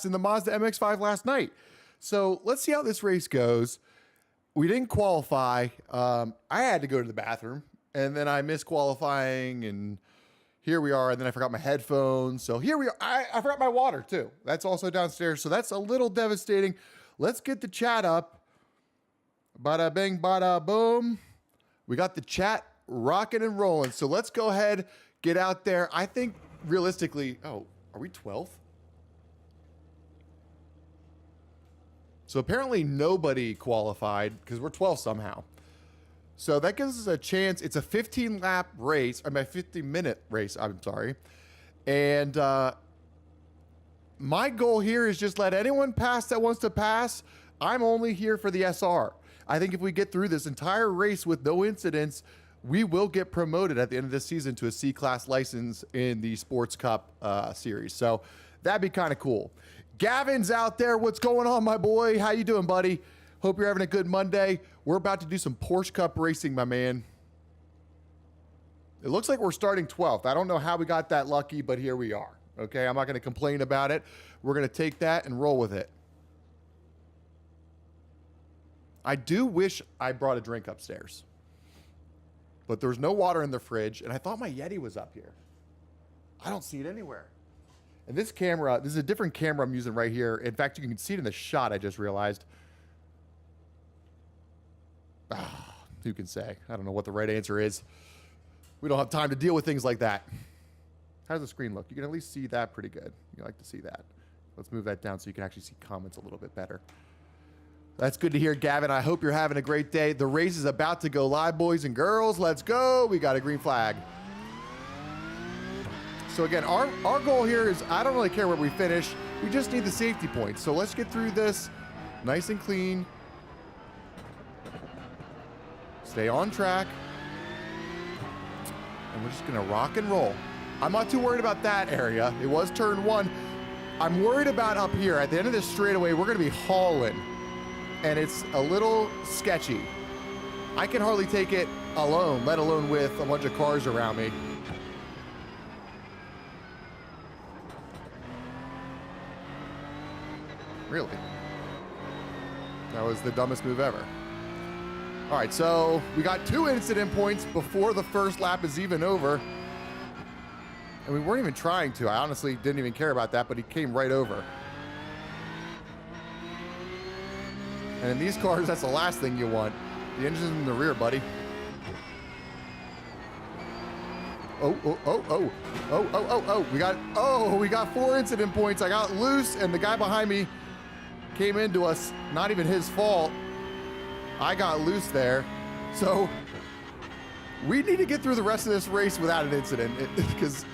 in the Mazda MX-5 last night. So let's see how this race goes. We didn't qualify. I had to go to the bathroom, and then I missed qualifying, and here we are. And then I forgot my headphones. So here we are. I forgot my water too. That's also downstairs. So that's a little devastating. Let's get the chat up. Bada bing, bada boom. We got the chat rocking and rolling. So let's go ahead, get out there. I think realistically, oh, are we 12th? So apparently nobody qualified because we're 12 somehow. So that gives us a chance. It's a 15-lap race. I mean, a 15-minute race. I'm sorry. And my goal here is just let anyone pass that wants to pass. I'm only here for the SR. I think if we get through this entire race with no incidents, we will get promoted at the end of this season to a C-class license in the Sports Cup series. So that'd be kind of cool. Gavin's out there. What's going on, my boy? How you doing, buddy? Hope you're having a good Monday. We're about to do some Porche Cup racing, my man. It looks like we're starting 12th. I don't know how we got that lucky, but here we are. Okay, I'm not going to complain about it. We're going to take that and roll with it. I do wish I brought a drink upstairs, but there's no water in the fridge, and I thought my Yeti was up here. I don't see it anywhere. And this camera, this is a different camera I'm using right here. In fact, you can see it in the shot, I just realized. Who can say? I don't know what the right answer is. We don't have time to deal with things like that. How does the screen look? You can at least see that pretty good. You like to see that. Let's move that down so you can actually see comments a little bit better. That's good to hear, Gavin. I hope you're having a great day. The race is about to go live, boys and girls. Let's go. We got a green flag. So again, our goal here is I don't really care where we finish. We just need the safety points. So let's get through this nice and clean. Stay on track. And we're just going to rock and roll. I'm not too worried about that area. It was turn one. I'm worried about up here. At the end of this straightaway, we're going to be hauling. And it's a little sketchy. I can hardly take it alone, let alone with a bunch of cars around me. Really? That was the dumbest move ever. All right, so we got 2 incident points before the first lap is even over. And we weren't even trying to. I honestly didn't even care about that, but he came right over. And in these cars, that's the last thing you want. The engine's in the rear, buddy. We got 4 incident points. I got loose, and the guy behind me came into us. Not even his fault. I got loose there. So we need to get through the rest of this race without an incident, because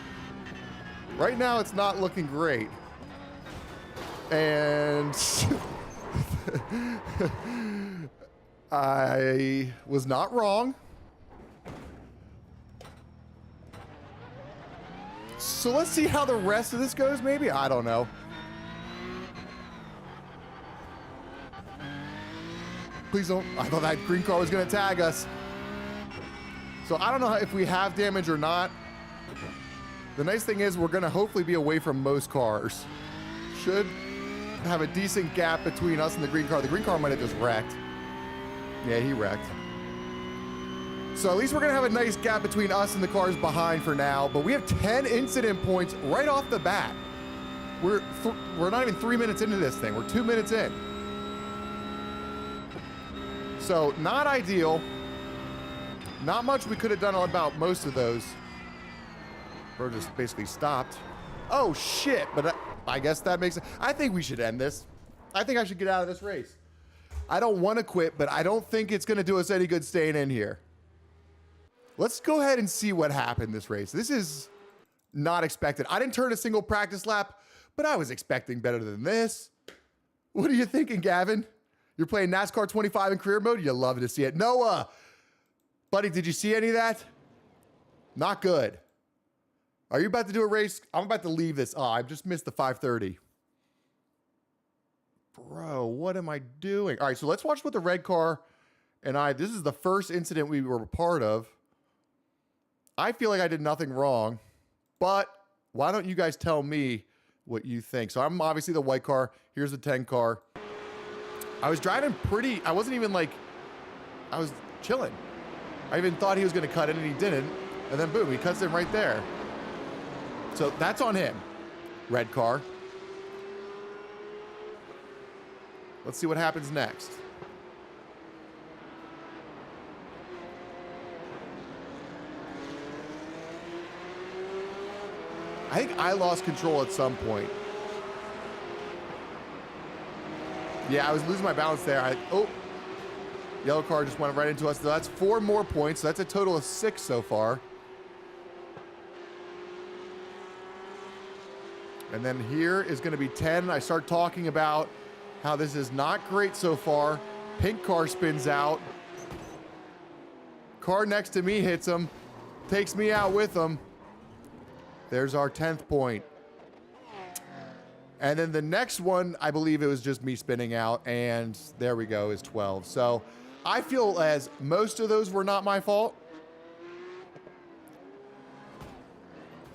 right now it's not looking great. And I was not wrong. So let's see how the rest of this goes, maybe? I don't know. Please don't. I thought that green car was going to tag us. So I don't know if we have damage or not. The nice thing is we're going to hopefully be away from most cars. Should have a decent gap between us and the green car. The green car might have just wrecked. Yeah, he wrecked. So at least we're going to have a nice gap between us and the cars behind for now. But we have 10 incident points right off the bat. We're not even 3 minutes into this thing. We're 2 minutes in. So not ideal. Not much we could have done about most of those. We're just basically stopped. Oh, shit. But I guess that makes it. I think we should end this. I think I should get out of this race. I don't want to quit, but I don't think it's going to do us any good staying in here. Let's go ahead and see what happened this race. This is not expected. I didn't turn a single practice lap, but I was expecting better than this. What are you thinking, Gavin? You're playing NASCAR 25 in career mode? You love to see it. Noah, buddy, did you see any of that? Not good. Are you about to do a race? I'm about to leave this. Oh, I just missed the 5:30. Bro, what am I doing? All right, so let's watch what the red car and this is the first incident we were a part of. I feel like I did nothing wrong, but why don't you guys tell me what you think. So I'm obviously the white car. Here's the 10 car. I was driving pretty, I wasn't even like, I was chilling. I even thought he was going to cut in and he didn't. And then boom, he cuts in right there. So that's on him. Red car. Let's see what happens next. I think I lost control at some point. Yeah, I was losing my balance there. Yellow car just went right into us. So that's 4 more points. So that's a total of 6 so far. And then here is going to be 10. I start talking about how this is not great so far. Pink car spins out. Car next to me hits him. Takes me out with him. There's our 10th point. And then the next one, I believe it was just me spinning out. And there we go, is 12. So I feel as most of those were not my fault.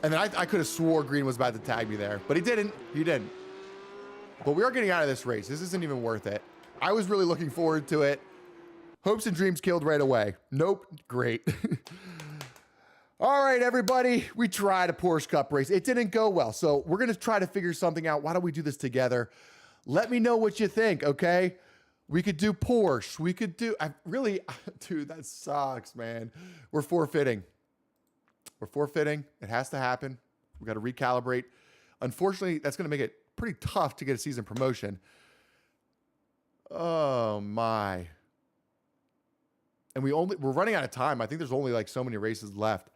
And then I could have swore Green was about to tag me there, but he didn't. He didn't. But we are getting out of this race. This isn't even worth it. I was really looking forward to it. Hopes and dreams killed right away. Nope. Great. All right, everybody. We tried a Porche Cup race. It didn't go well. So we're going to try to figure something out. Why don't we do this together? Let me know what you think, okay? We could do Porsche. We could do... Dude, that sucks, man. We're forfeiting. We're forfeiting. It has to happen. We got to recalibrate. Unfortunately, that's going to make it pretty tough to get a season promotion. Oh my. And we're running out of time. I think there's only like so many races left.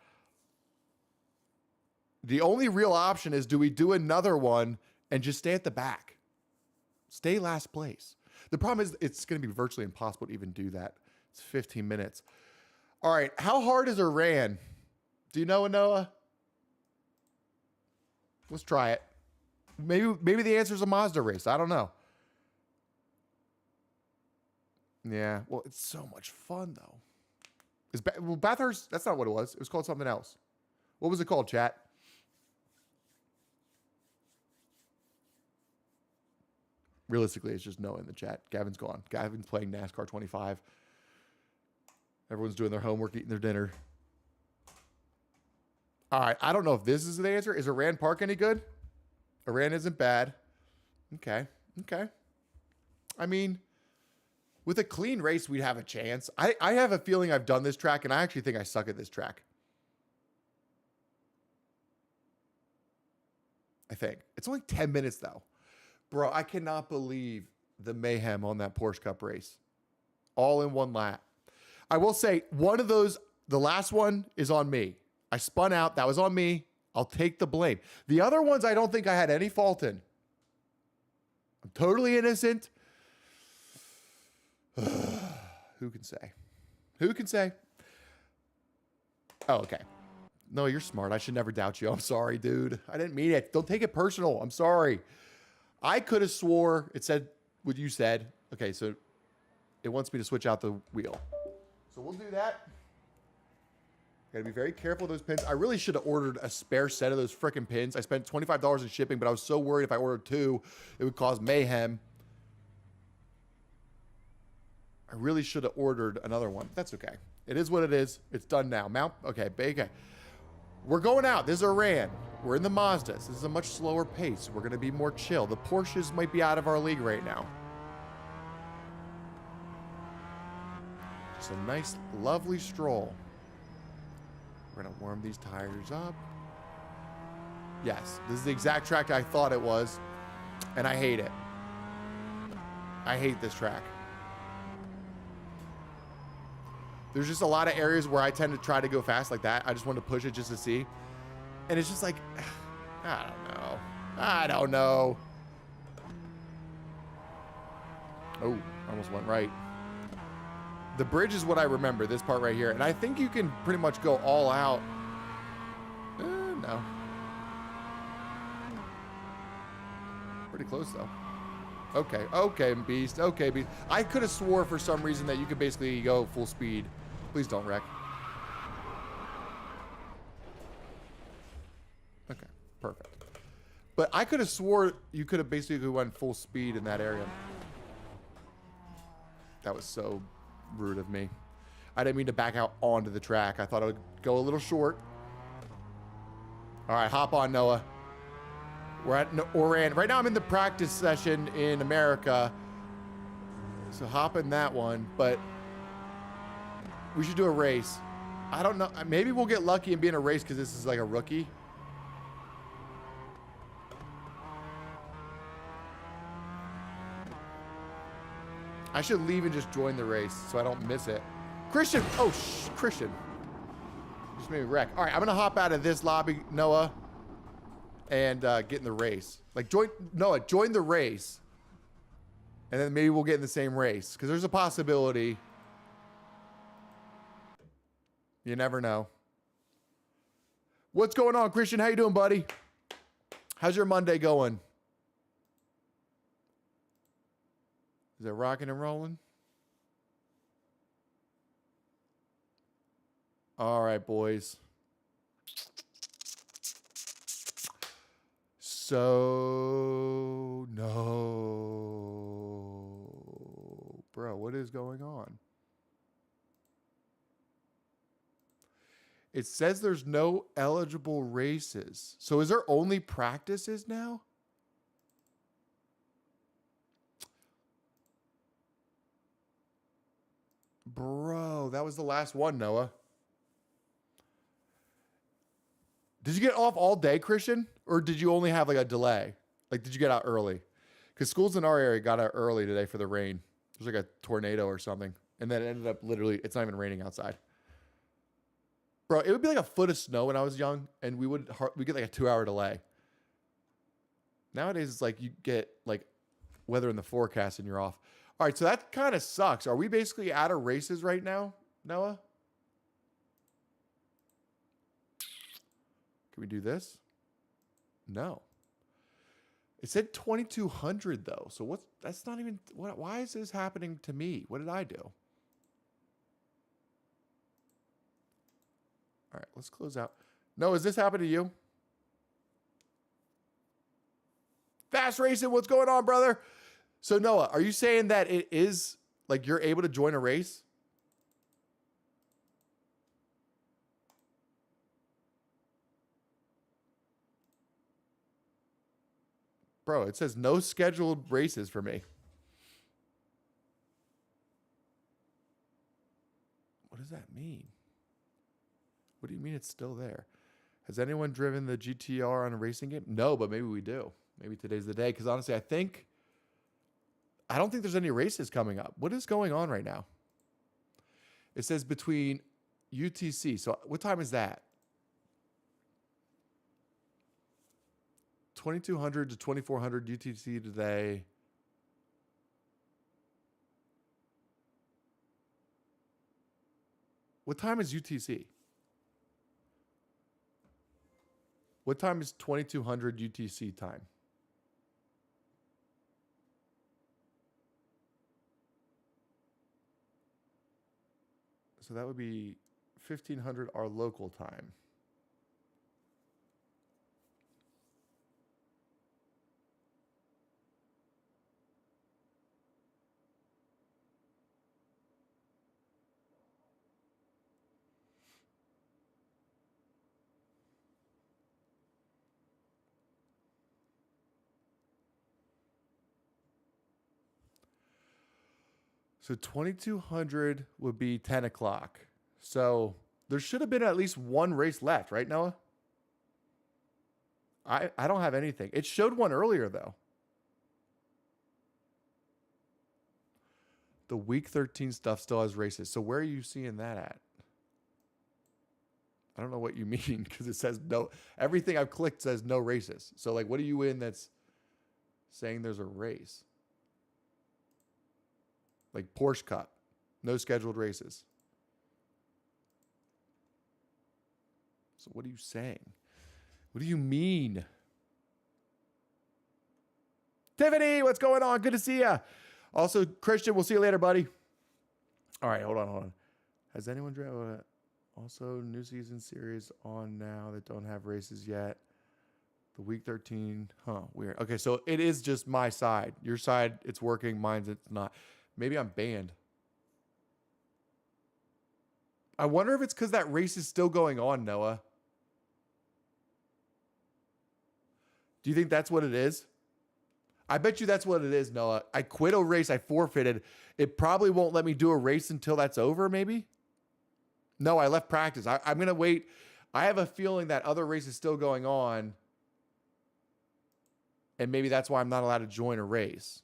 The only real option is, do we do another one and just stay at the back? Stay last place. The problem is it's going to be virtually impossible to even do that. It's 15 minutes. All right. How hard is Iran? Do you know, Noah? Let's try it. Maybe the answer is a Mazda race. I don't know. Yeah. Well, it's so much fun, though. Bathurst, that's not what it was. It was called something else. What was it called, chat? Realistically, it's just Noah in the chat. Gavin's gone. Gavin's playing NASCAR 25. Everyone's doing their homework, eating their dinner. All right. I don't know if this is the answer. Is Iran Park any good? Iran isn't bad. Okay. Okay. I mean, with a clean race, we'd have a chance. I have a feeling I've done this track, and I actually think I suck at this track. I think. It's only 10 minutes, though. Bro, I cannot believe the mayhem on that Porche Cup race. All in one lap. I will say, one of those, the last one is on me. I spun out. That was on me. I'll take the blame. The other ones, I don't think I had any fault in. I'm totally innocent. Who can say? Who can say? Oh, okay. No, you're smart. I should never doubt you. I'm sorry, dude. I didn't mean it. Don't take it personal. I'm sorry. I could have swore it said what you said. Okay, so it wants me to switch out the wheel. So we'll do that. Gotta be very careful of those pins. I really should have ordered a spare set of those frickin' pins. I spent $25 in shipping, but I was so worried if I ordered 2, it would cause mayhem. I really should have ordered another one. That's okay. It is what it is. It's done now. Okay, okay. We're going out. This is Iran. We're in the Mazdas. This is a much slower pace. We're going to be more chill. The Porsches might be out of our league right now. Just a nice, lovely stroll. We're going to warm these tires up. Yes, this is the exact track I thought it was, and I hate it. I hate this track. There's just a lot of areas where I tend to try to go fast like that. I just want to push it just to see. And it's just like, I don't know. I don't know. Oh, almost went right. The bridge is what I remember, this part right here. And I think you can pretty much go all out. No. Pretty close, though. Okay, okay, Beast. Okay, Beast. I could have swore for some reason that you could basically go full speed. Please don't wreck. Okay, perfect. But I could have swore you could have basically went full speed in that area. That was so rude of me. I didn't mean to back out onto the track. I thought I would go a little short. All right, hop on, Noah. We're at Oran. Right now I'm in the practice session in America. So hop in that one, but we should do a race. I don't know. Maybe we'll get lucky and be in a race because this is like a rookie. I should leave and just join the race so I don't miss it. Christian. Oh, Christian. Just made me wreck. All right, I'm going to hop out of this lobby, Noah, and get in the race. Like, Noah, join the race. And then maybe we'll get in the same race. Because there's a possibility. You never know. What's going on, Christian? How you doing, buddy? How's your Monday going? Is it rocking and rolling? All right, boys. So, no. Bro, what is going on? It says there's no eligible races. So is there only practices now? Bro, that was the last one, Noah. Did you get off all day, Christian? Or did you only have like a delay? Like, did you get out early? Because schools in our area got out early today for the rain. There's like a tornado or something. And then it ended up literally, it's not even raining outside. Bro, it would be like a foot of snow when I was young, and we get like a 2-hour delay. Nowadays, it's like you get like weather in the forecast and you're off. All right, so that kind of sucks. Are we basically out of races right now, Noah? Can we do this? No. It said 2,200 though. So that's not even, why is this happening to me? What did I do? All right, let's close out. No, has this happened to you? Fast Racing, what's going on, brother? So Noah, are you saying that it is like you're able to join a race? Bro, it says no scheduled races for me. What does that mean? What do you mean it's still there? Has anyone driven the GTR on a racing game? No, but maybe we do. Maybe today's the day. Because honestly, I don't think there's any races coming up. What is going on right now? It says between UTC. So what time is that? 2,200 to 2,400 UTC today. What time is UTC? What time is 2,200 UTC time? So that would be 1,500 our local time. So 2,200 would be 10 o'clock. So there should have been at least one race left, right, Noah? I don't have anything. It showed one earlier, though. The week 13 stuff still has races. So where are you seeing that at? I don't know what you mean because it says no. Everything I've clicked says no races. So like, what are you in that's saying there's a race? Like Porche Cup, no scheduled races. So what are you saying? What do you mean? Tiffany, what's going on? Good to see you. Also, Christian, we'll see you later, buddy. All right, hold on. Has anyone also new season series on now that don't have races yet? The week 13. Huh, weird. Okay, so it is just my side. Your side, it's working. Mine's it's not. Maybe I'm banned. I wonder if it's because that race is still going on, Noah. Do you think that's what it is? I bet you that's what it is, Noah. I quit a race. I forfeited. It probably won't let me do a race until that's over, maybe? No, I left practice. I'm going to wait. I have a feeling that other race is still going on. And maybe that's why I'm not allowed to join a race.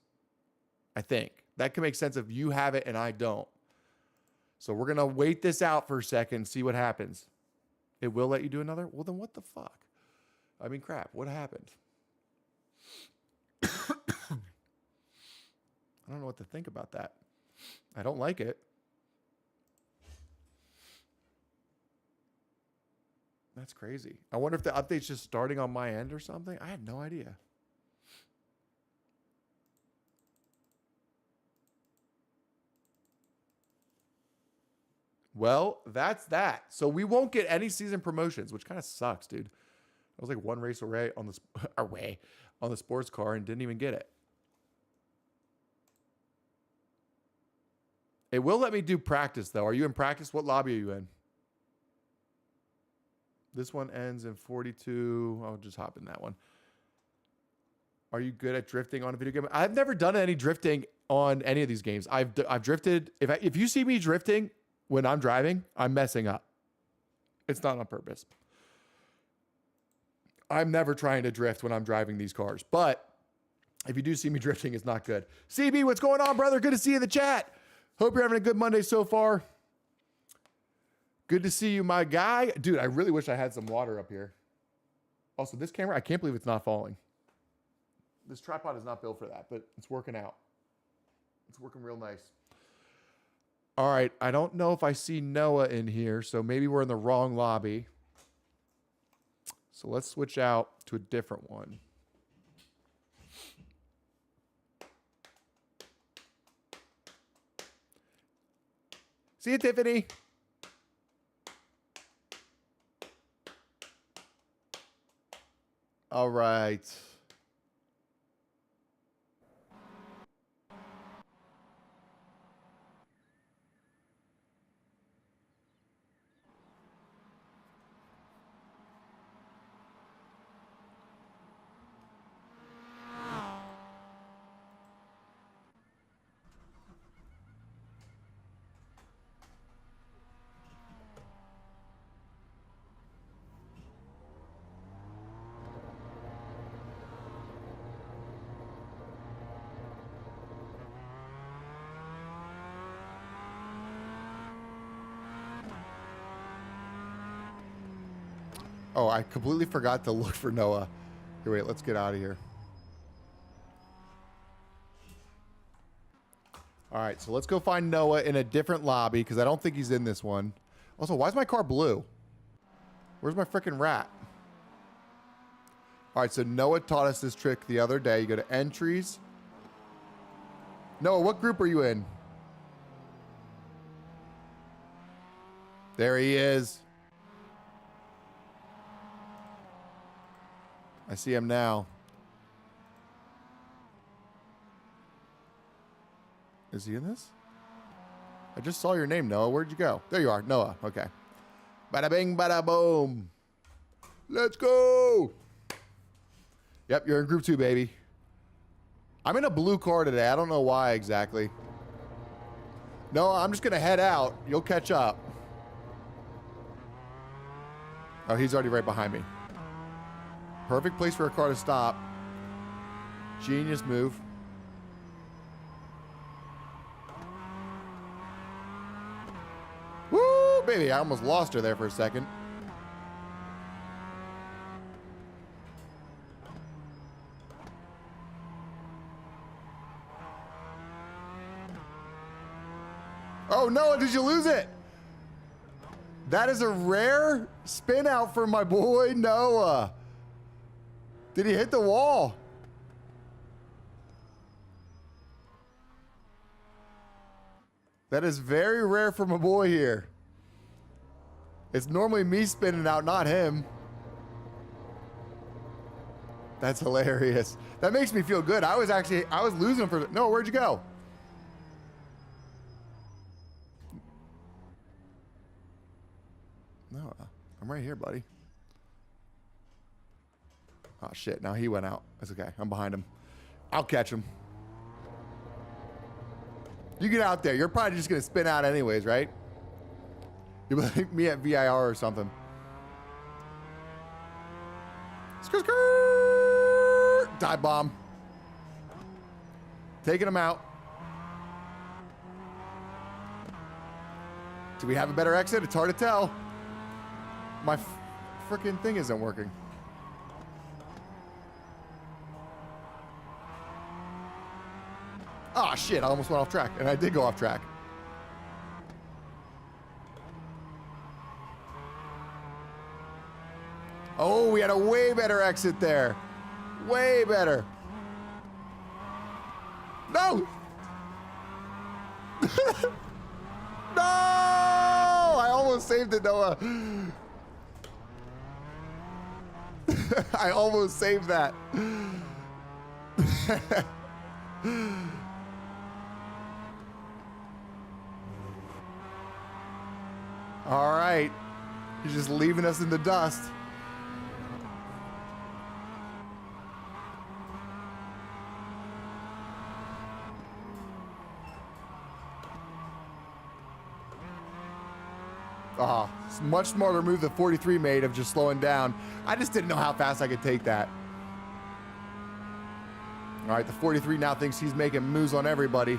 I think. That can make sense if you have it and I don't. So we're going to wait this out for a second and see what happens. It will let you do another? Well, then what the fuck? I mean, crap. What happened? I don't know what to think about that. I don't like it. That's crazy. I wonder if the update's just starting on my end or something. I had no idea. Well, that's that. So we won't get any season promotions, which kind of sucks, dude. I was like one race away on the sports car and didn't even get it. It will let me do practice, though. Are you in practice? What lobby are you in? This one ends in 42. I'll just hop in that one. Are you good at drifting on a video game? I've never done any drifting on any of these games. I've drifted. If you see me drifting when I'm driving, I'm messing up. It's not on purpose. I'm never trying to drift when I'm driving these cars. But if you do see me drifting, it's not good. CB, what's going on, brother? Good to see you in the chat. Hope you're having a good Monday so far. Good to see you, my guy. Dude, I really wish I had some water up here. Also, this camera, I can't believe it's not falling. This tripod is not built for that, but it's working out. It's working real nice. All right, I don't know if I see Noah in here, so maybe we're in the wrong lobby. So let's switch out to a different one. See you, Tiffany. All right. Oh, I completely forgot to look for Noah. Here, wait, let's get out of here. All right, so let's go find Noah in a different lobby because I don't think he's in this one. Also, why is my car blue? Where's my freaking rat? All right, so Noah taught us this trick the other day. You go to entries. Noah, what group are you in? There he is. I see him now. Is he in this? I just saw your name, Noah. Where'd you go? There you are, Noah. Okay. Bada bing, bada boom. Let's go. Yep, you're in group 2, baby. I'm in a blue car today. I don't know why exactly. No, I'm just going to head out. You'll catch up. Oh, he's already right behind me. Perfect place for a car to stop. Genius move. Woo, baby. I almost lost her there for a second. Oh, no. Did you lose it? That is a rare spin out for my boy, Noah. Did he hit the wall? That is very rare for my boy here. It's normally me spinning out, not him. That's hilarious. That makes me feel good. I was losing for, no, where'd you go? No, I'm right here, buddy. Oh, shit. Now he went out. That's okay. I'm behind him. I'll catch him. You get out there. You're probably just going to spin out anyways, right? You'll be like me at VIR or something. Dive bomb. Taking him out. Do we have a better exit? It's hard to tell. My freaking thing isn't working. Oh, shit. I almost went off track. And I did go off track. Oh, we had a way better exit there. Way better. No! No! I almost saved it, Noah. I almost saved that. All right. He's just leaving us in the dust. It's much smarter move the 43 made of just slowing down. I just didn't know how fast I could take that. All right, the 43 now thinks he's making moves on everybody.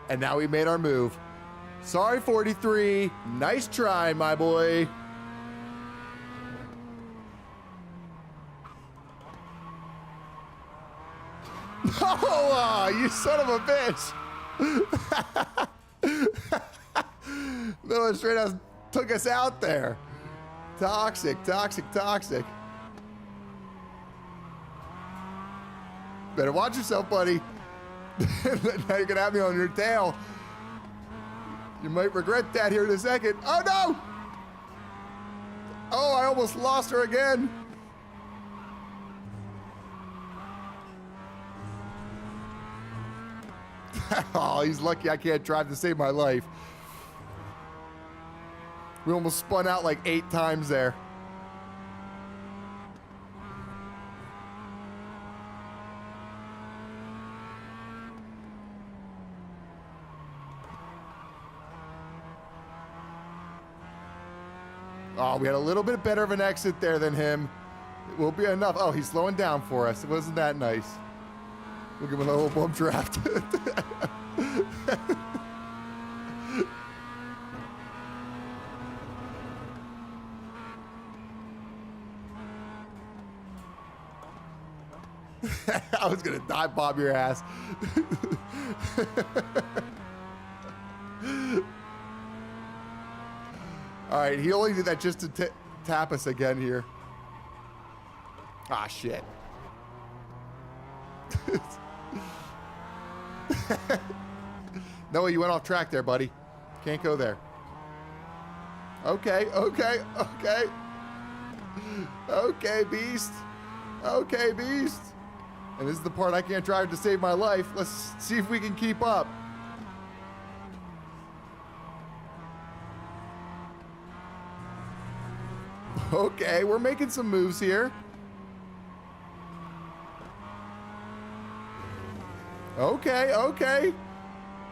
And now we made our move. Sorry, 43. Nice try, my boy. Oh, you son of a bitch. Little straight out took us out there. Toxic, toxic, toxic. Better watch yourself, buddy. Now you're gonna have me on your tail. You might regret that here in a second. Oh no! Oh, I almost lost her again. Oh, he's lucky I can't drive to save my life. We almost spun out like 8 times there. Oh, we had a little bit better of an exit there than him. It will be enough. Oh, he's slowing down for us. It wasn't that nice. We'll give him a little bump draft. I was gonna dive bomb your ass. All right, he only did that just to tap us again here. Ah, shit. Noah, you went off track there, buddy. Can't go there. Okay, okay, okay. Okay, beast. Okay, beast. And this is the part I can't drive to save my life. Let's see if we can keep up. Okay, we're making some moves here. Okay, okay.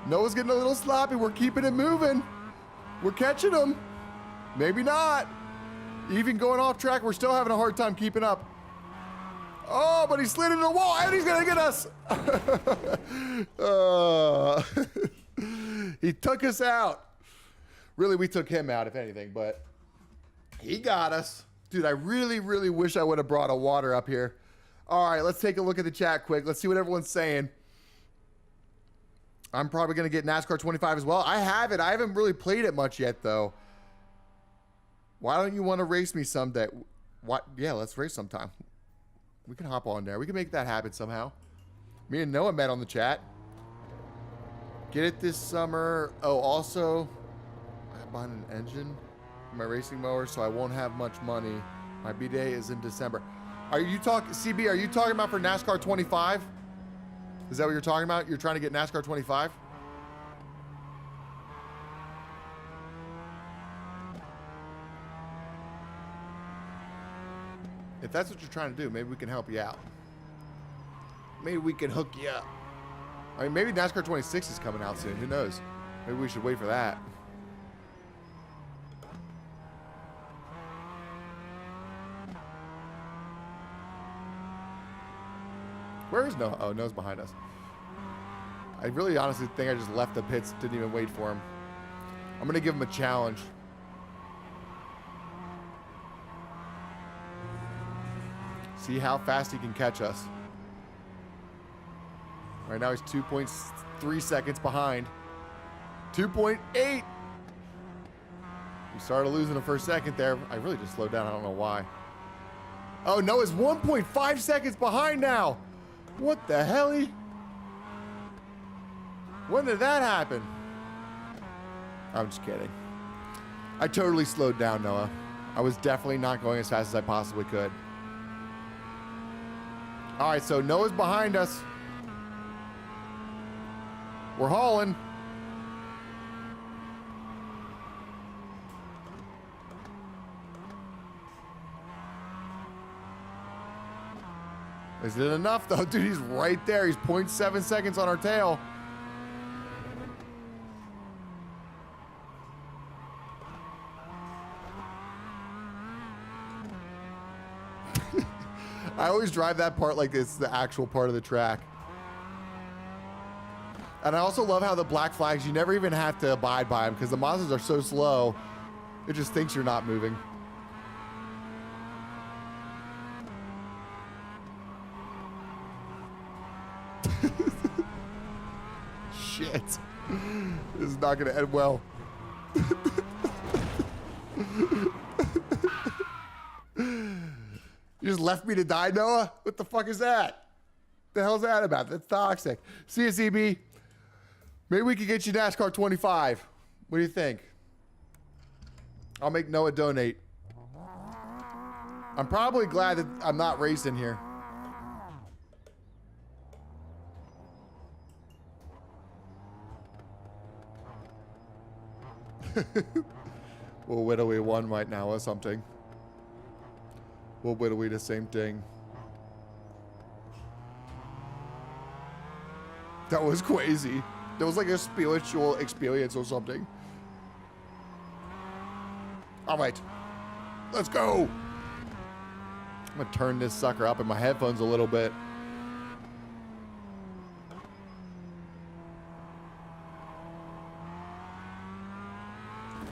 Noah's getting a little sloppy. We're keeping it moving. We're catching him. Maybe not. Even going off track, we're still having a hard time keeping up. Oh, but he slid into the wall and he's gonna get us. He took us out. Really, we took him out, if anything, but he got us. Dude, I really, really wish I would have brought a water up here. All right, let's take a look at the chat quick. Let's see what everyone's saying. I'm probably going to get NASCAR 25 as well. I have it. I haven't really played it much yet, though. Why don't you want to race me someday? What? Yeah, let's race sometime. We can hop on there. We can make that happen somehow. Me and Noah met on the chat. Get it this summer. Oh, also, I bought an engine for my racing mower, so I won't have much money. My B-day is in December. Are you talking, CB, are you talking about for NASCAR 25? Is that what you're talking about? You're trying to get NASCAR 25? If that's what you're trying to do, maybe we can help you out. Maybe we can hook you up. I mean, maybe NASCAR 26 is coming out soon. Who knows? Maybe we should wait for that. Where is Noah? Oh, Noah's behind us. I really honestly think I just left the pits, didn't even wait for him. I'm going to give him a challenge. See how fast he can catch us. Right now he's 2.3 seconds behind. 2.8. We started losing him for a second there. I really just slowed down. I don't know why. Oh, Noah's 1.5 seconds behind now. What the hell? When did that happen? I'm just kidding. I totally slowed down, Noah. I was definitely not going as fast as I possibly could. All right, so Noah's behind us. We're hauling. Is it enough though? Dude, he's right there. He's 0.7 seconds on our tail. I always drive that part like it's the actual part of the track. And I also love how the black flags, you never even have to abide by them because the Mazdas are so slow, it just thinks you're not moving. Shit. This is not going to end well. You just left me to die, Noah? What the fuck is that? The hell's that about? That's toxic. See you, CB. Maybe we could get you NASCAR 25. What do you think? I'll make Noah donate. I'm probably glad that I'm not racing here. We'll whittlewe one right now or something. We'll whittlewe the same thing. That was crazy. That was like a spiritual experience or something. All right, let's go. I'm gonna turn this sucker up in my headphones a little bit.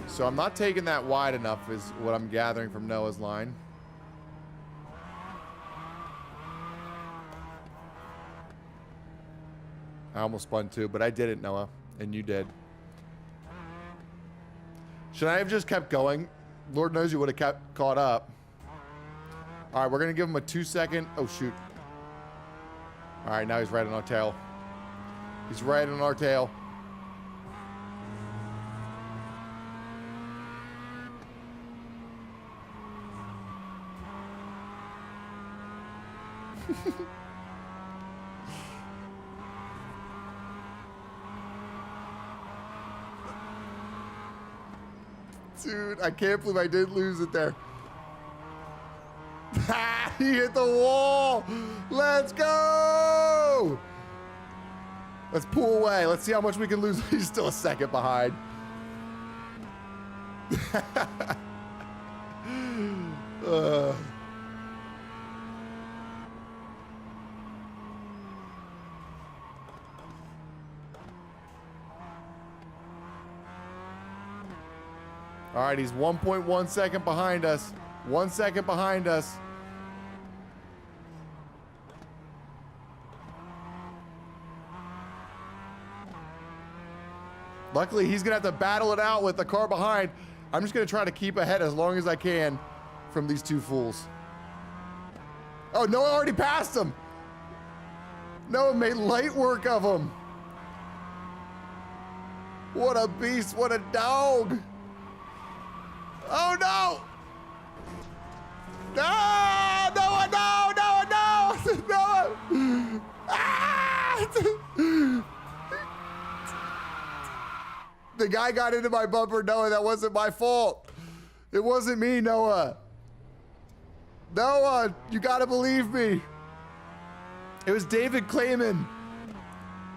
So I'm not taking that wide enough is what I'm gathering from Noah's line. I almost spun too, but I didn't, Noah, and you did. Should I have just kept going? Lord knows you would have kept caught up. All right, we're gonna give him a 2-second. Oh shoot! All right, now he's right on our tail. He's right on our tail. Dude, I can't believe I didn't lose it there. He hit the wall. Let's go. Let's pull away. Let's see how much we can lose. He's still a second behind. All right, he's 1.1 second behind us. 1 second behind us. Luckily, he's gonna have to battle it out with the car behind. I'm just gonna try to keep ahead as long as I can from these two fools. Oh, Noah already passed him. Noah made light work of him. What a beast, what a dog. Oh no! No! Noah, no! Noah, no! Noah! Ah! The guy got into my bumper, Noah. That wasn't my fault. It wasn't me, Noah. Noah, you gotta believe me. It was David Clayman.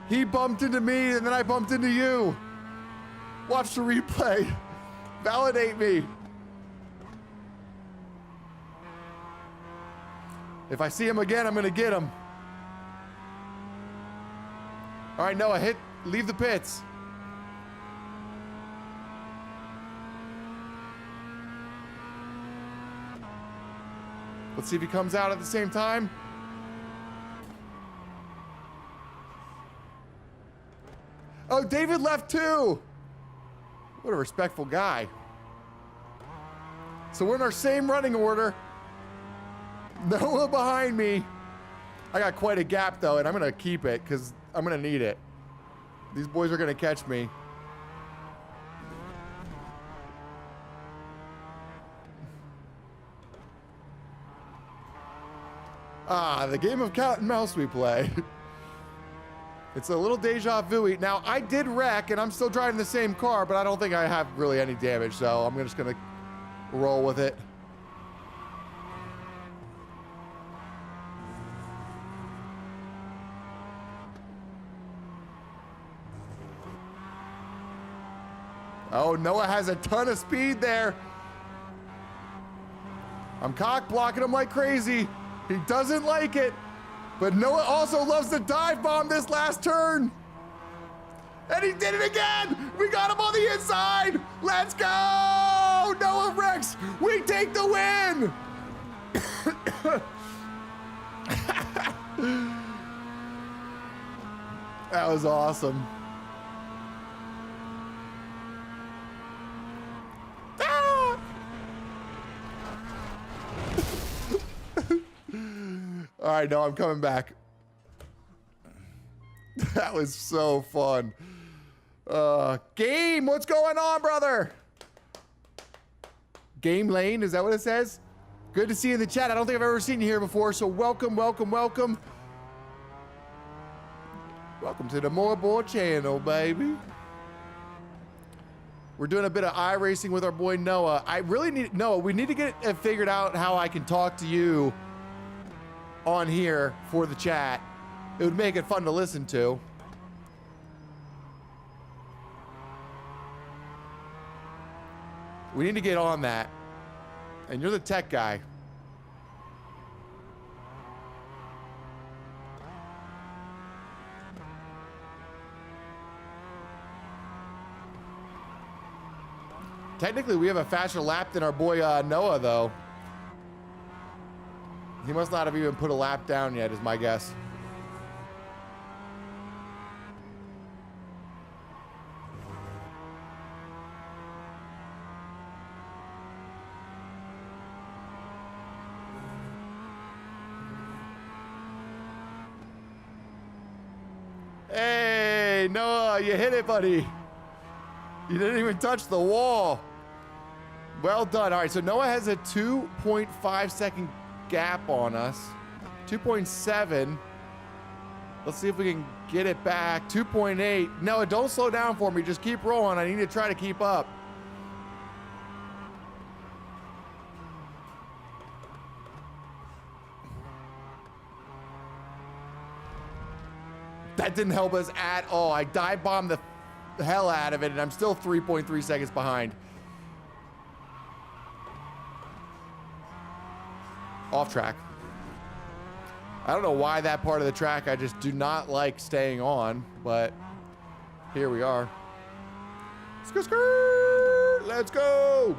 He bumped into me and then I bumped into you. Watch the replay. Validate me. If I see him again, I'm gonna get him. All right, Noah, leave the pits. Let's see if he comes out at the same time. Oh, David left too. What a respectful guy. So we're in our same running order. Noah behind me. I got quite a gap though, and I'm gonna keep it because I'm gonna need it. These boys are gonna catch me. Ah, the game of cat and mouse we play. It's a little deja vu-y. Now, I did wreck, and I'm still driving the same car, but I don't think I have really any damage, so I'm just gonna roll with it. Oh, Noah has a ton of speed there. I'm cock blocking him like crazy. He doesn't like it, but Noah also loves to dive bomb this last turn. And he did it again. We got him on the inside. Let's go. Noah wrecks. We take the win. That was awesome. All right, no, I'm coming back. That was so fun. Game, what's going on, brother? Game Lane, is that what it says? Good to see you in the chat. I don't think I've ever seen you here before, so welcome, welcome, welcome. Welcome to the Moorboard channel, baby. We're doing a bit of iRacing with our boy Noah. I really need, Noah, we need to get it figured out how I can talk to you on here for the chat. It would make it fun to listen to. We need to get on that. And you're the tech guy. Technically, we have a faster lap than our boy Noah, though. He must not have even put a lap down yet, is my guess. Hey, Noah, you hit it, buddy. You didn't even touch the wall. Well done. All right, so Noah has a 2.5 second gap on us. 2.7. Let's see if we can get it back. 2.8. Noah, don't slow down for me. Just keep rolling. I need to try to keep up. That didn't help us at all. I dive bombed the hell out of it, and I'm still 3.3 seconds behind. Off track. I don't know why that part of the track I just do not like staying on, but here we are. Let's go.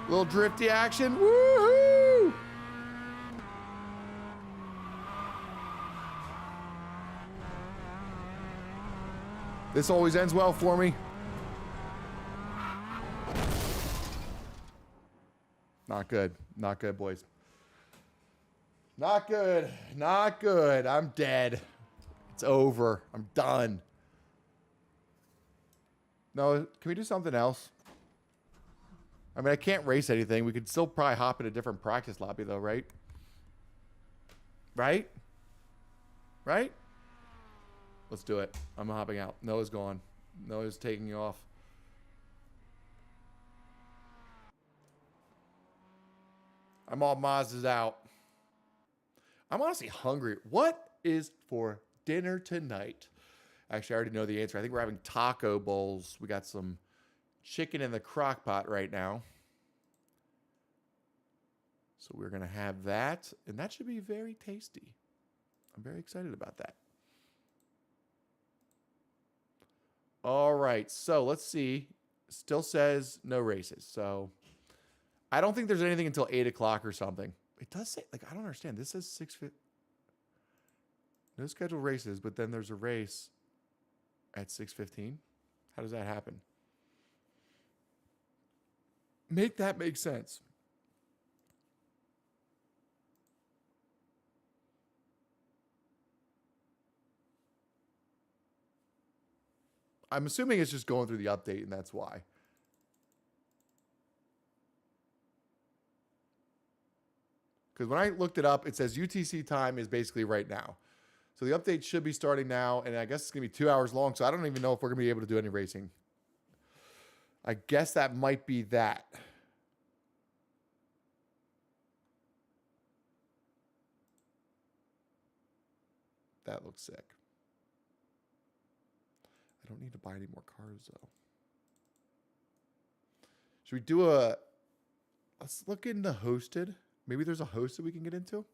Little drifty action. Woohoo! This always ends well for me. Not good. Not good, boys. Not good. Not good. I'm dead. It's over. I'm done. No, can we do something else? I mean, I can't race anything. We could still probably hop in a different practice lobby, though, right? Right? Right? Let's do it. I'm hopping out. Noah's gone. Noah's taking you off. I'm all Maz's out. I'm honestly hungry. What is for dinner tonight? Actually, I already know the answer. I think we're having taco bowls. We got some chicken in the crock pot right now. So we're going to have that. And that should be very tasty. I'm very excited about that. All right. So let's see. Still says no races. So I don't think there's anything until 8 o'clock or something. It does say, like, I don't understand. This says 6:50. No scheduled races, but then there's a race at 6:15. How does that happen? Make that make sense. I'm assuming it's just going through the update, and that's why. Because when I looked it up, it says UTC time is basically right now. So the update should be starting now, and I guess it's going to be 2 hours long, so I don't even know if we're going to be able to do any racing. I guess that might be that. That looks sick. I don't need to buy any more cars, though. Should we do a... Let's look into hosted. Maybe there's a host that we can get into.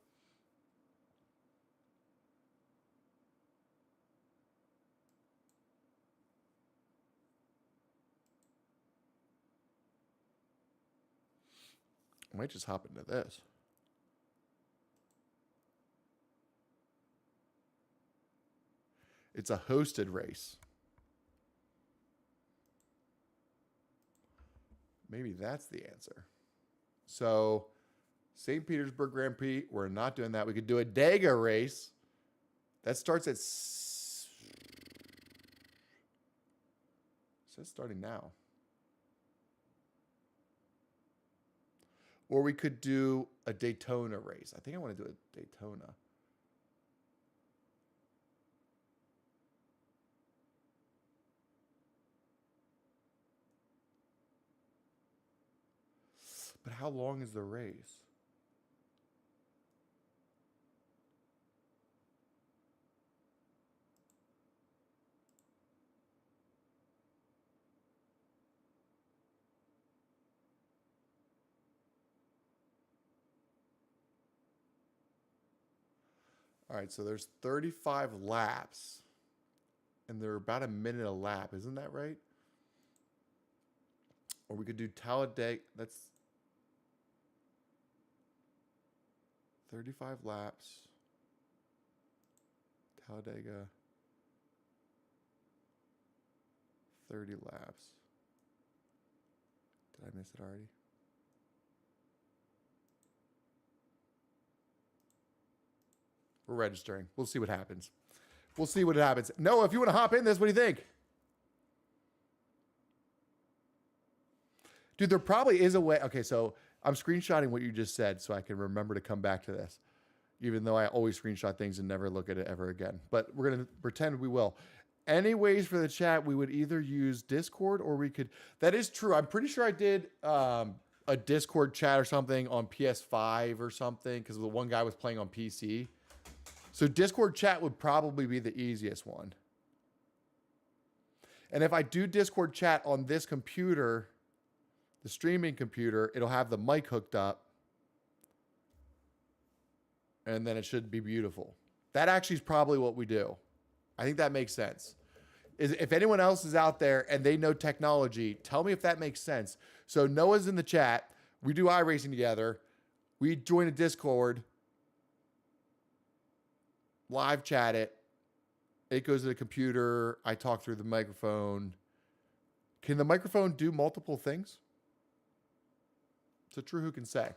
I might just hop into this. It's a hosted race. Maybe that's the answer. So, St. Petersburg Grand Prix, we're not doing that. We could do a Dega race. That starts at... It says starting now. Or we could do a Daytona race. I think I want to do a Daytona. But how long is the race? All right, so there's 35 laps. And they're about a minute a lap. Isn't that right? Or we could do Talladega. That's 35 laps. Talladega. 30 laps. Did I miss it already? We're registering. We'll see what happens. We'll see what happens. Noah, if you want to hop in this, what do you think? Dude, there probably is a way. Okay, so I'm screenshotting what you just said so I can remember to come back to this, even though I always screenshot things and never look at it ever again. But we're going to pretend we will. Any ways for the chat, we would either use Discord or we could... That is true. I'm pretty sure I did a Discord chat or something on PS5 or something because the one guy was playing on PC. So Discord chat would probably be the easiest one. And if I do Discord chat on this computer, the streaming computer, it'll have the mic hooked up. And then it should be beautiful. That actually is probably what we do. I think that makes sense. If anyone else is out there and they know technology, tell me if that makes sense. So Noah's in the chat. We do iRacing together. We join a Discord. Live chat it. It goes to the computer. I talk through the microphone. Can the microphone do multiple things? So true, who can say?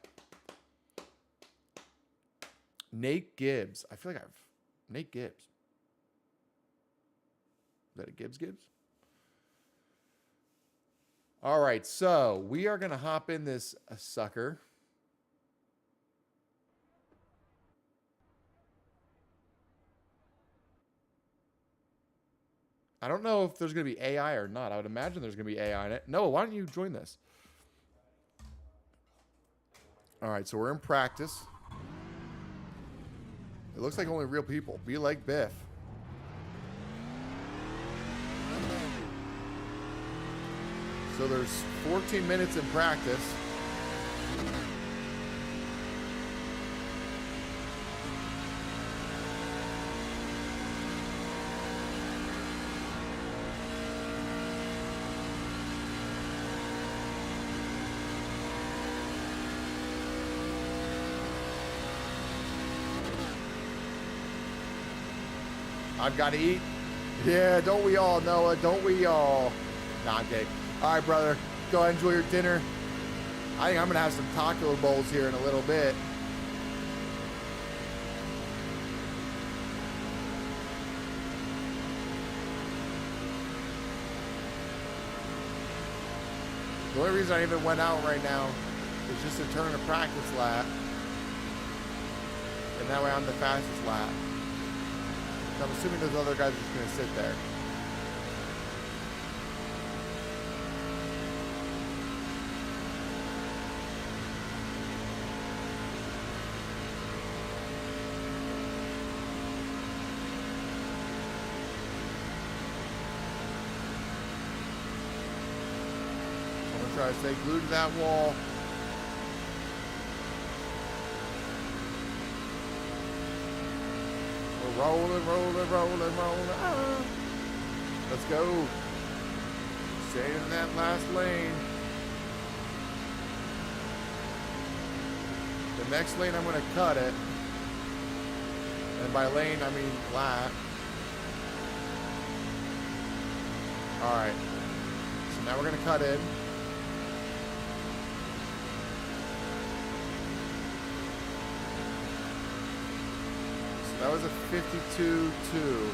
Nate Gibbs. I feel like I've... Nate Gibbs. Is that a Gibbs? All right, so we are going to hop in this sucker. I don't know if there's going to be AI or not. I would imagine there's going to be AI in it. Noah, why don't you join this? All right, so we're in practice. It looks like only real people. Be like Biff. So there's 14 minutes in practice. I've got to eat. Yeah, don't we all, Noah? Don't we all? Nah, I'm kidding. All right, brother. Go ahead and enjoy your dinner. I think I'm going to have some taco bowls here in a little bit. The only reason I even went out right now is just to turn a practice lap. And that way I'm the fastest lap. I'm assuming those other guys are just going to sit there. I'm going to try to stay glued to that wall. Rolling. Ah. Let's go. Stay in that last lane. The next lane, I'm going to cut it. And by lane, I mean lap. All right. So now we're going to cut in. That was a 52-2.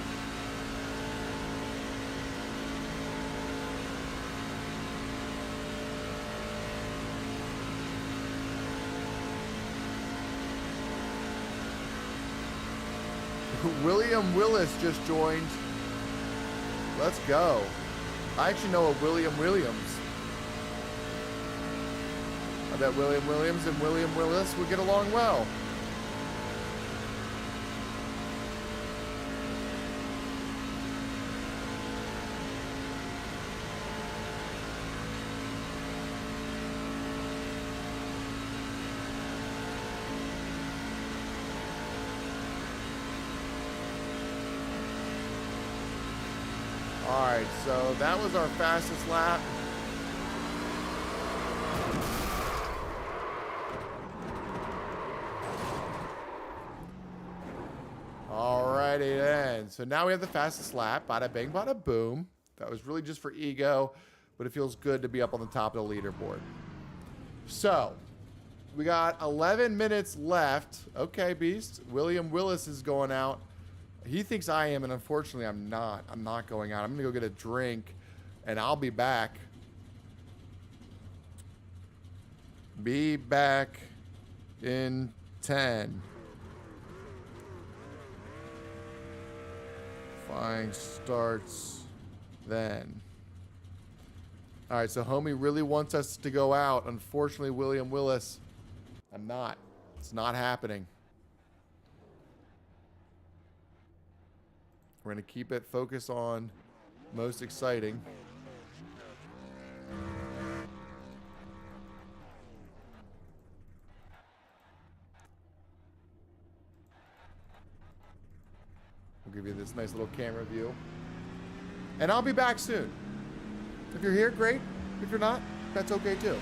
William Willis just joined. Let's go. I actually know a William Williams. I bet William Williams and William Willis would get along well. All right, so that was our fastest lap. All righty then. So now we have the fastest lap. Bada bing, bada boom. That was really just for ego, but it feels good to be up on the top of the leaderboard. So we got 11 minutes left. Okay, Beast. William Willis is going out. He thinks I am, and unfortunately, I'm not. I'm not going out. I'm going to go get a drink, and I'll be back. Be back in 10. Flying starts then. All right, so homie really wants us to go out. Unfortunately, William Willis, I'm not. It's not happening. We're going to keep it focused on most exciting. We'll give you this nice little camera view. And I'll be back soon. If you're here, great. If you're not, that's okay too.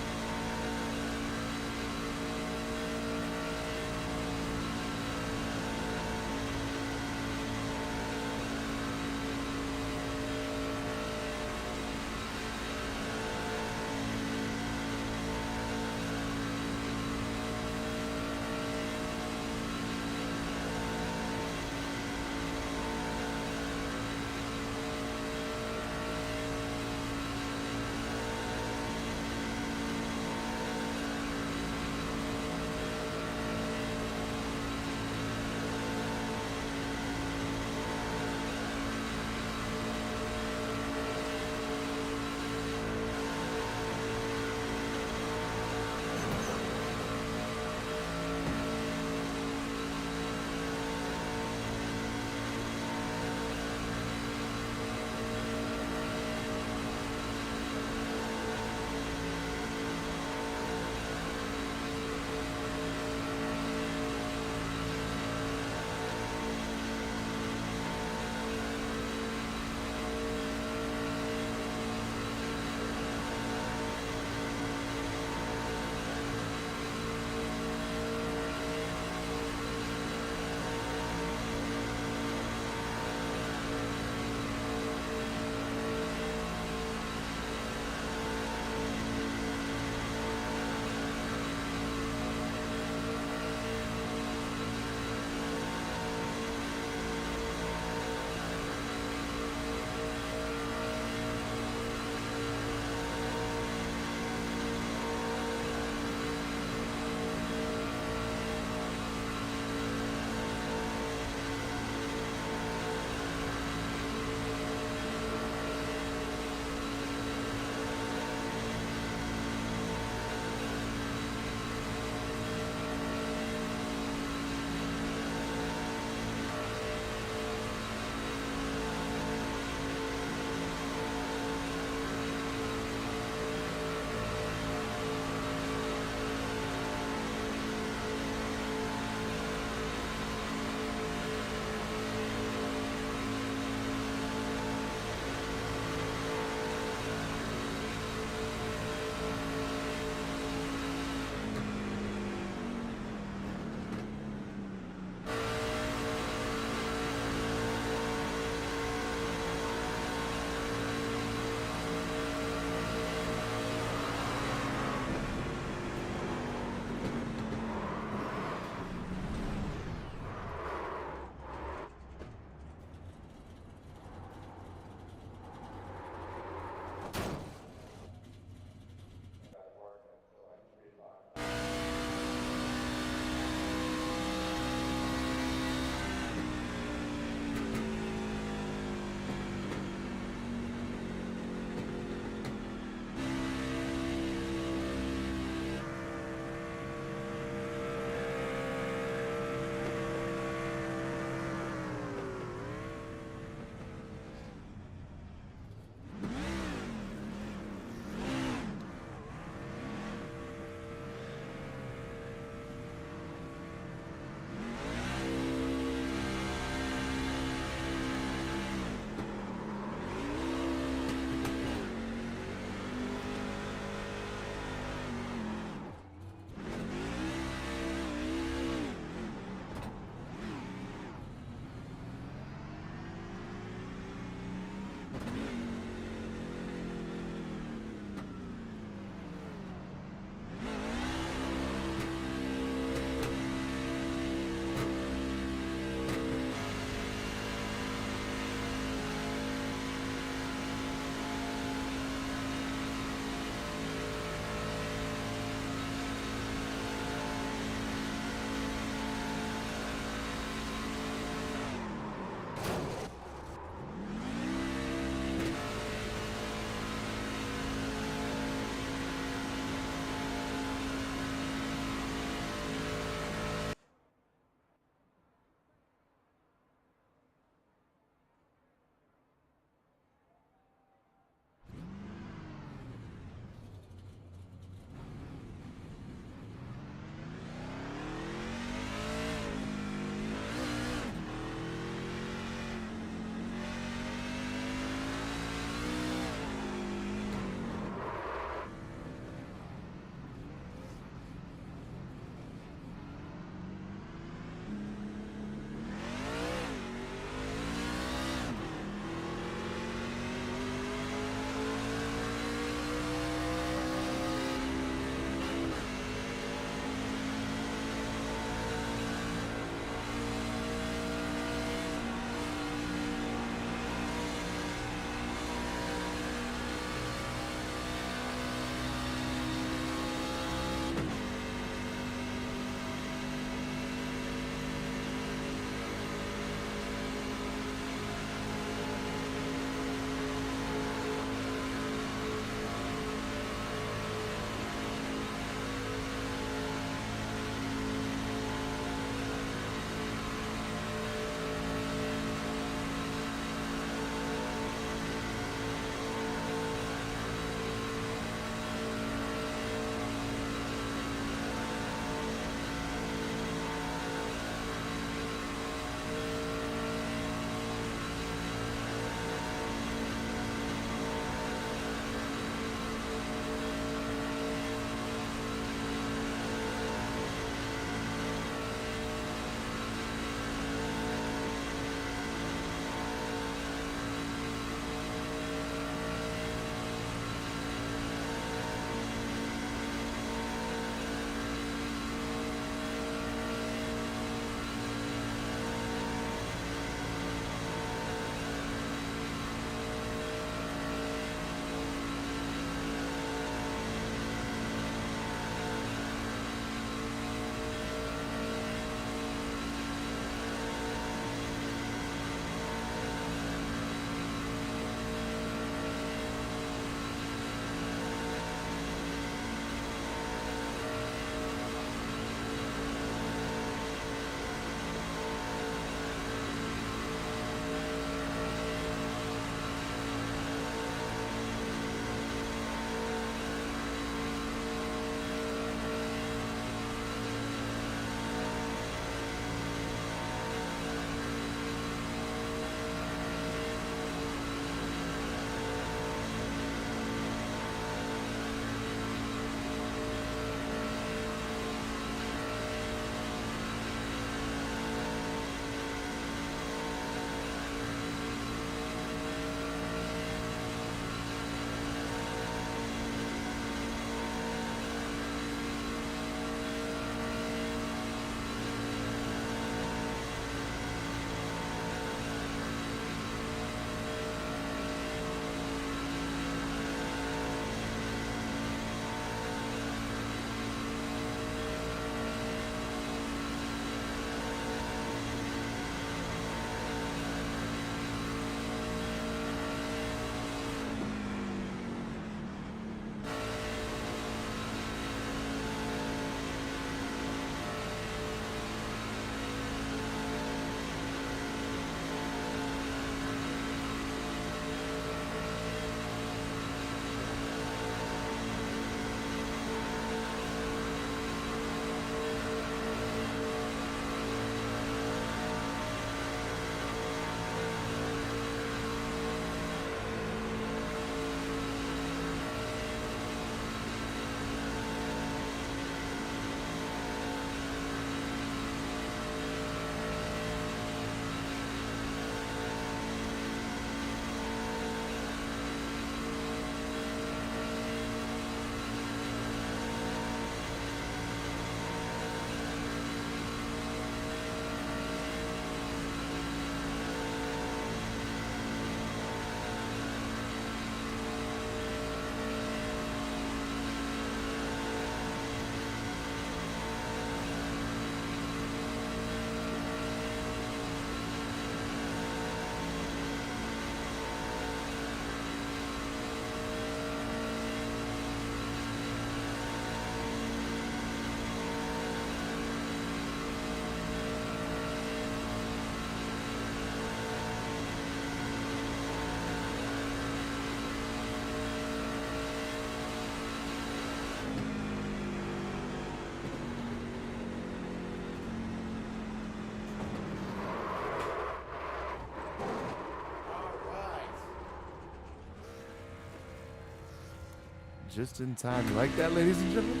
just in time. You like that, ladies and gentlemen?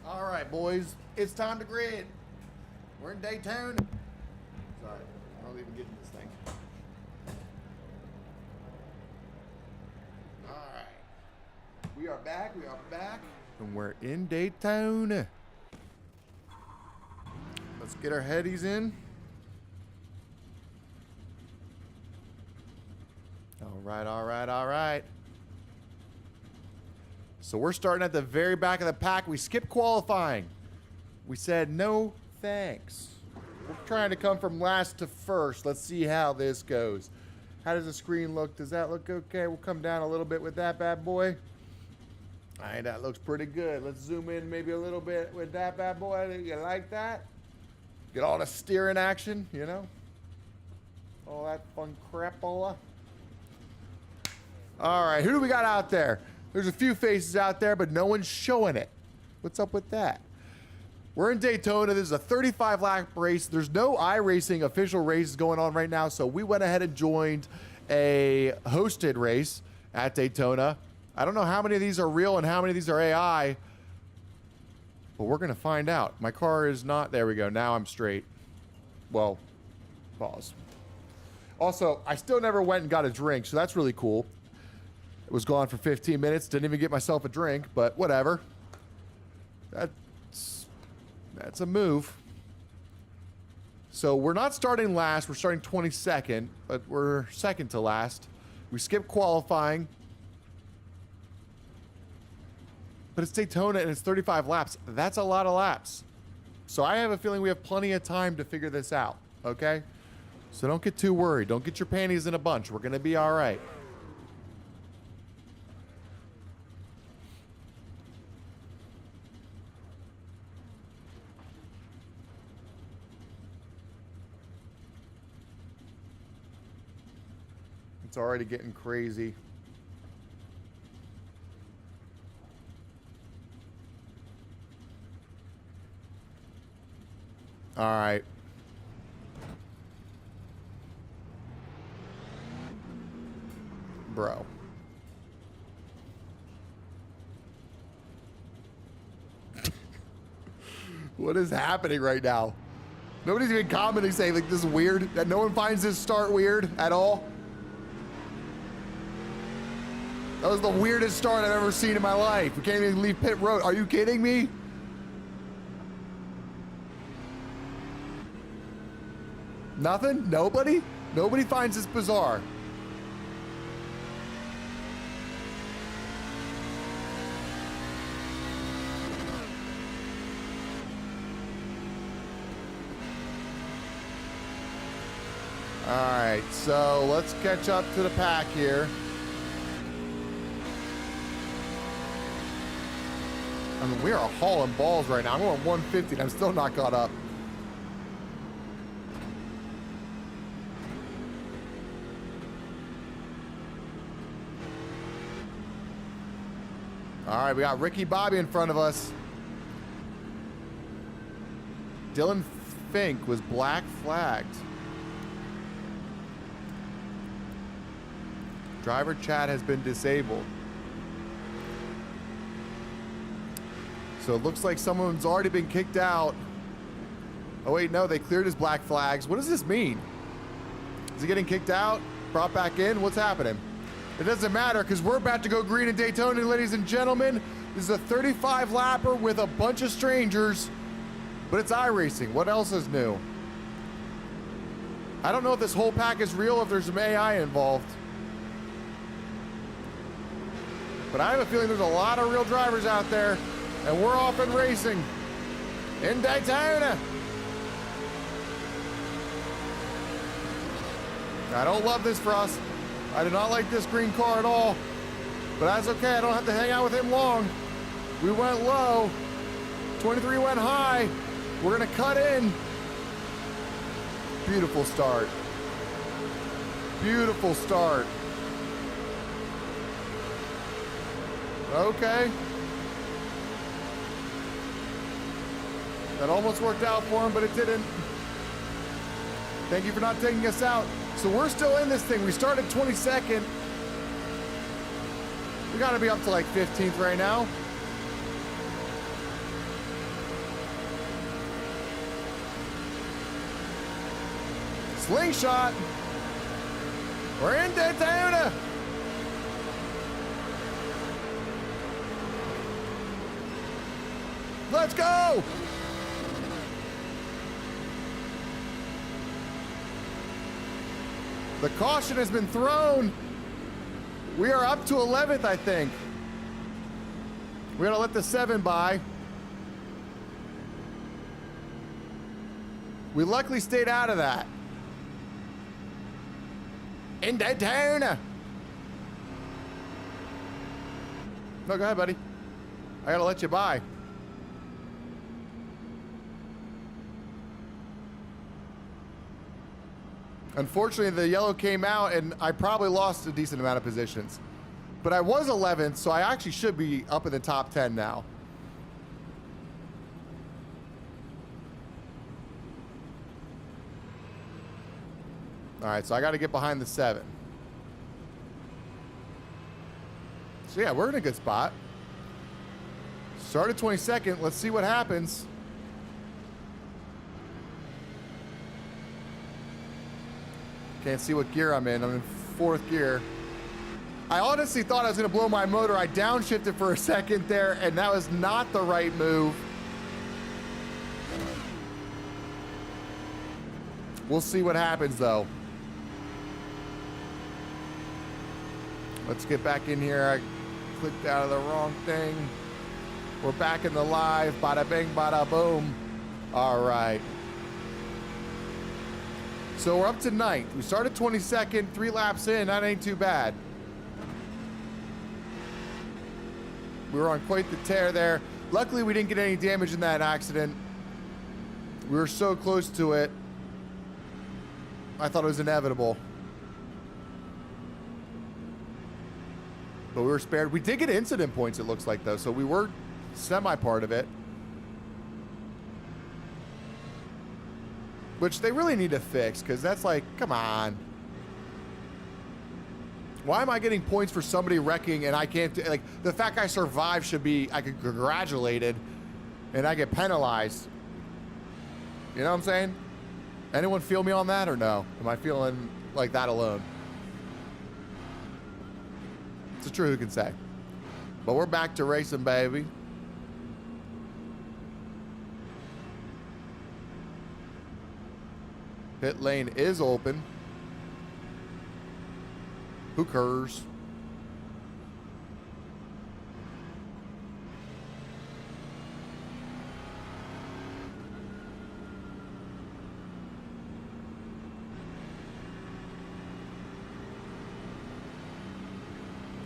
All right, boys, it's time to grid. We're in Daytona. Sorry, I don't even get in this thing. All right, we are back, and we're in Daytona. Let's get our headies in. All right. So we're starting at the very back of the pack. We skipped qualifying. We said no thanks. We're trying to come from last to first. Let's see how this goes. How does the screen look? Does that look okay? We'll come down a little bit with that bad boy. All right, that looks pretty good. Let's zoom in maybe a little bit with that bad boy. You like that? Get all the steering action, you know? All that fun crapola. All right, who do we got out there? There's a few faces out there, but no one's showing it. What's up with that? We're in Daytona. This is a 35-lap race. There's no iRacing official races going on right now, so we went ahead and joined a hosted race at Daytona. I don't know how many of these are real and how many of these are AI, but we're going to find out. My car is not... There we go. Now I'm straight. Well, pause. Also, I still never went and got a drink, so that's really cool. It was gone for 15 minutes. Didn't even get myself a drink, but whatever. That's a move. So we're not starting last. We're starting 22nd, but we're second to last. We skipped qualifying. But it's Daytona and it's 35 laps. That's a lot of laps. So I have a feeling we have plenty of time to figure this out, okay? So don't get too worried. Don't get your panties in a bunch. We're going to be all right. It's already getting crazy. All right. Bro. What is happening right now? Nobody's even commenting saying like this is weird. That no one finds this start weird at all. That was the weirdest start I've ever seen in my life. We can't even leave pit road. Are you kidding me? Nothing? Nobody? Nobody finds this bizarre. All right, so let's catch up to the pack here. I mean, we are hauling balls right now. I'm going 150 and I'm still not caught up. All right, we got Ricky Bobby in front of us. Dylan Fink was black flagged. Driver chat has been disabled. So it looks like someone's already been kicked out. Oh wait, no, they cleared his black flags. What does this mean? Is he getting kicked out? Brought back in? What's happening? It doesn't matter because we're about to go green in Daytona, ladies and gentlemen. This is a 35 lapper with a bunch of strangers, but it's iRacing. What else is new? I don't know if this whole pack is real, if there's some AI involved. But I have a feeling there's a lot of real drivers out there, and we're off and racing in Daytona. I don't love this for us. I do not like this green car at all, but that's okay. I don't have to hang out with him long. We went low. 23 went high. We're gonna cut in. Beautiful start. Beautiful start. Okay. That almost worked out for him, but it didn't. Thank you for not taking us out. So we're still in this thing. We started 22nd. We gotta be up to like 15th right now. Slingshot. We're in Daytona. Let's go. The caution has been thrown. We are up to 11th, I think. We're gonna let the 7 by. We luckily stayed out of that. In Daytona. No, go ahead, buddy. I gotta let you by. Unfortunately, the yellow came out and I probably lost a decent amount of positions. But I was 11th, so I actually should be up in the top 10 now. All right, so I got to get behind the 7. So yeah, we're in a good spot. Started 22nd. Let's see what happens. Can't see what gear I'm in. I'm in 4th gear. I honestly thought I was going to blow my motor. I downshifted for a second there, and that was not the right move. We'll see what happens, though. Let's get back in here. I clicked out of the wrong thing. We're back in the live. Bada bing, bada boom. All right. So we're up to 9th. We started 22nd, 3 laps in. That ain't too bad. We were on quite the tear there. Luckily, we didn't get any damage in that accident. We were so close to it. I thought it was inevitable. But we were spared. We did get incident points, it looks like, though. So we were semi-part of it. Which they really need to fix, because that's like, come on. Why am I getting points for somebody wrecking and I can't do, like, the fact I survived should be, I get congratulated, and I get penalized. You know what I'm saying? Anyone feel me on that or no? Am I feeling like that alone? It's true, who can say? But we're back to racing, baby. Pit lane is open. Who cares?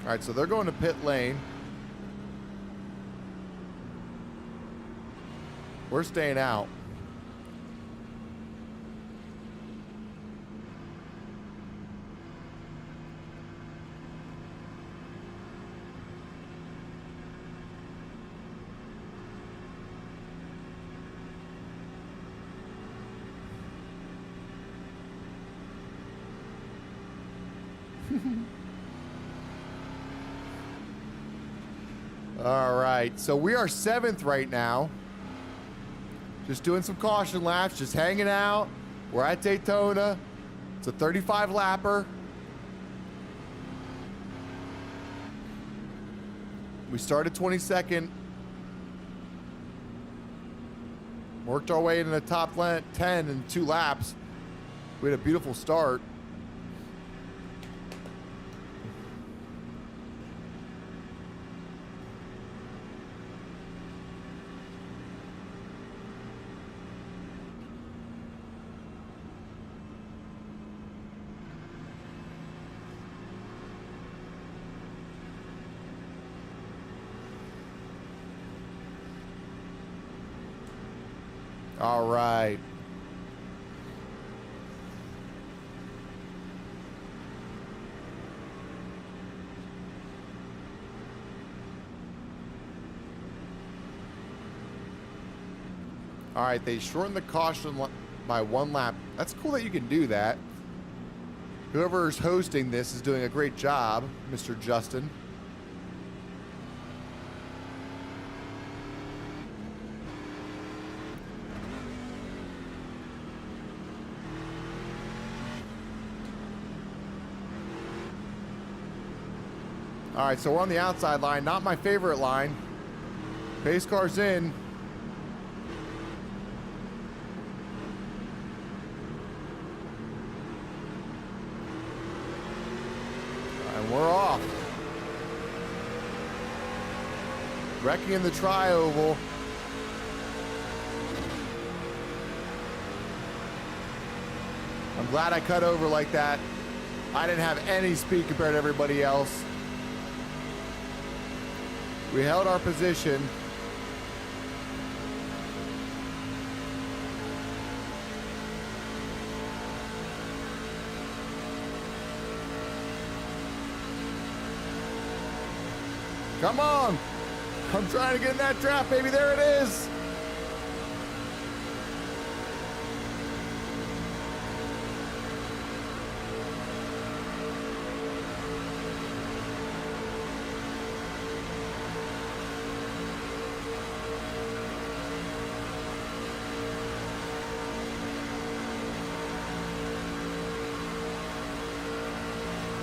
All right, so they're going to pit lane. We're staying out. All right, so we are 7th right now. Just doing some caution laps, just hanging out. We're at Daytona. It's a 35 lapper. We started 22nd. Worked our way into the top 10 in 2 laps. We had a beautiful start. All right. All right, they shortened the caution by 1 lap. That's cool that you can do that. Whoever's hosting this is doing a great job, Mr. Justin. All right, so we're on the outside line. Not my favorite line. Pace car's in. And we're off. Wrecking in the tri-oval. I'm glad I cut over like that. I didn't have any speed compared to everybody else. We held our position. Come on. I'm trying to get in that trap, baby. There it is.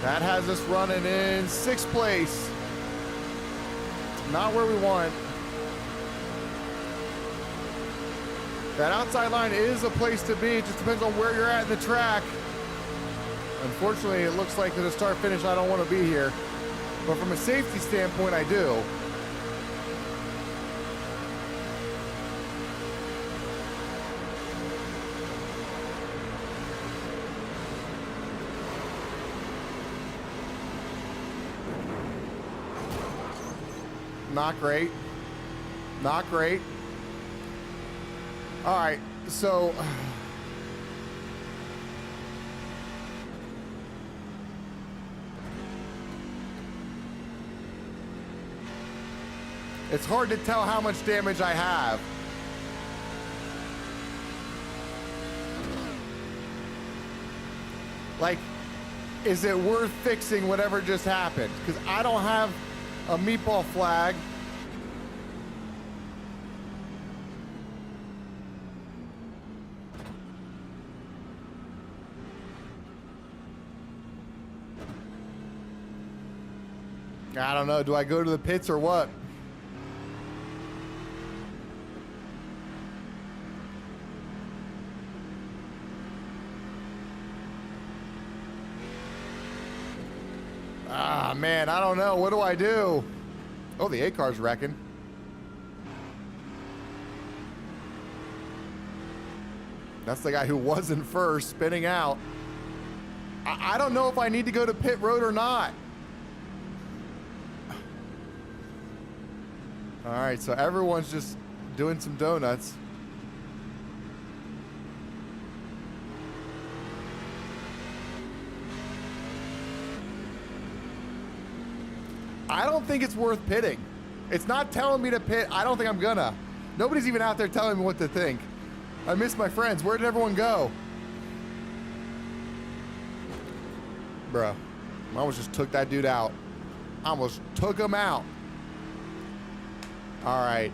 That has us running in 6th place. Not where we want. That outside line is a place to be. It just depends on where you're at in the track. Unfortunately, it looks like there's a start finish. I don't want to be here. But from a safety standpoint, I do. Not great. Not great. All right, so it's hard to tell how much damage I have. Like, is it worth fixing whatever just happened? Because I don't have a meatball flag. I don't know. Do I go to the pits or what? Ah, man, I don't know. What do I do? Oh, the A car's wrecking. That's the guy who wasn't first, spinning out. I don't know if I need to go to pit road or not. All right, so everyone's just doing some donuts. I don't think it's worth pitting. It's not telling me to pit. I don't think I'm gonna. Nobody's even out there telling me what to think. I miss my friends. Where did everyone go? Bruh, I almost just took that dude out. I almost took him out. All right.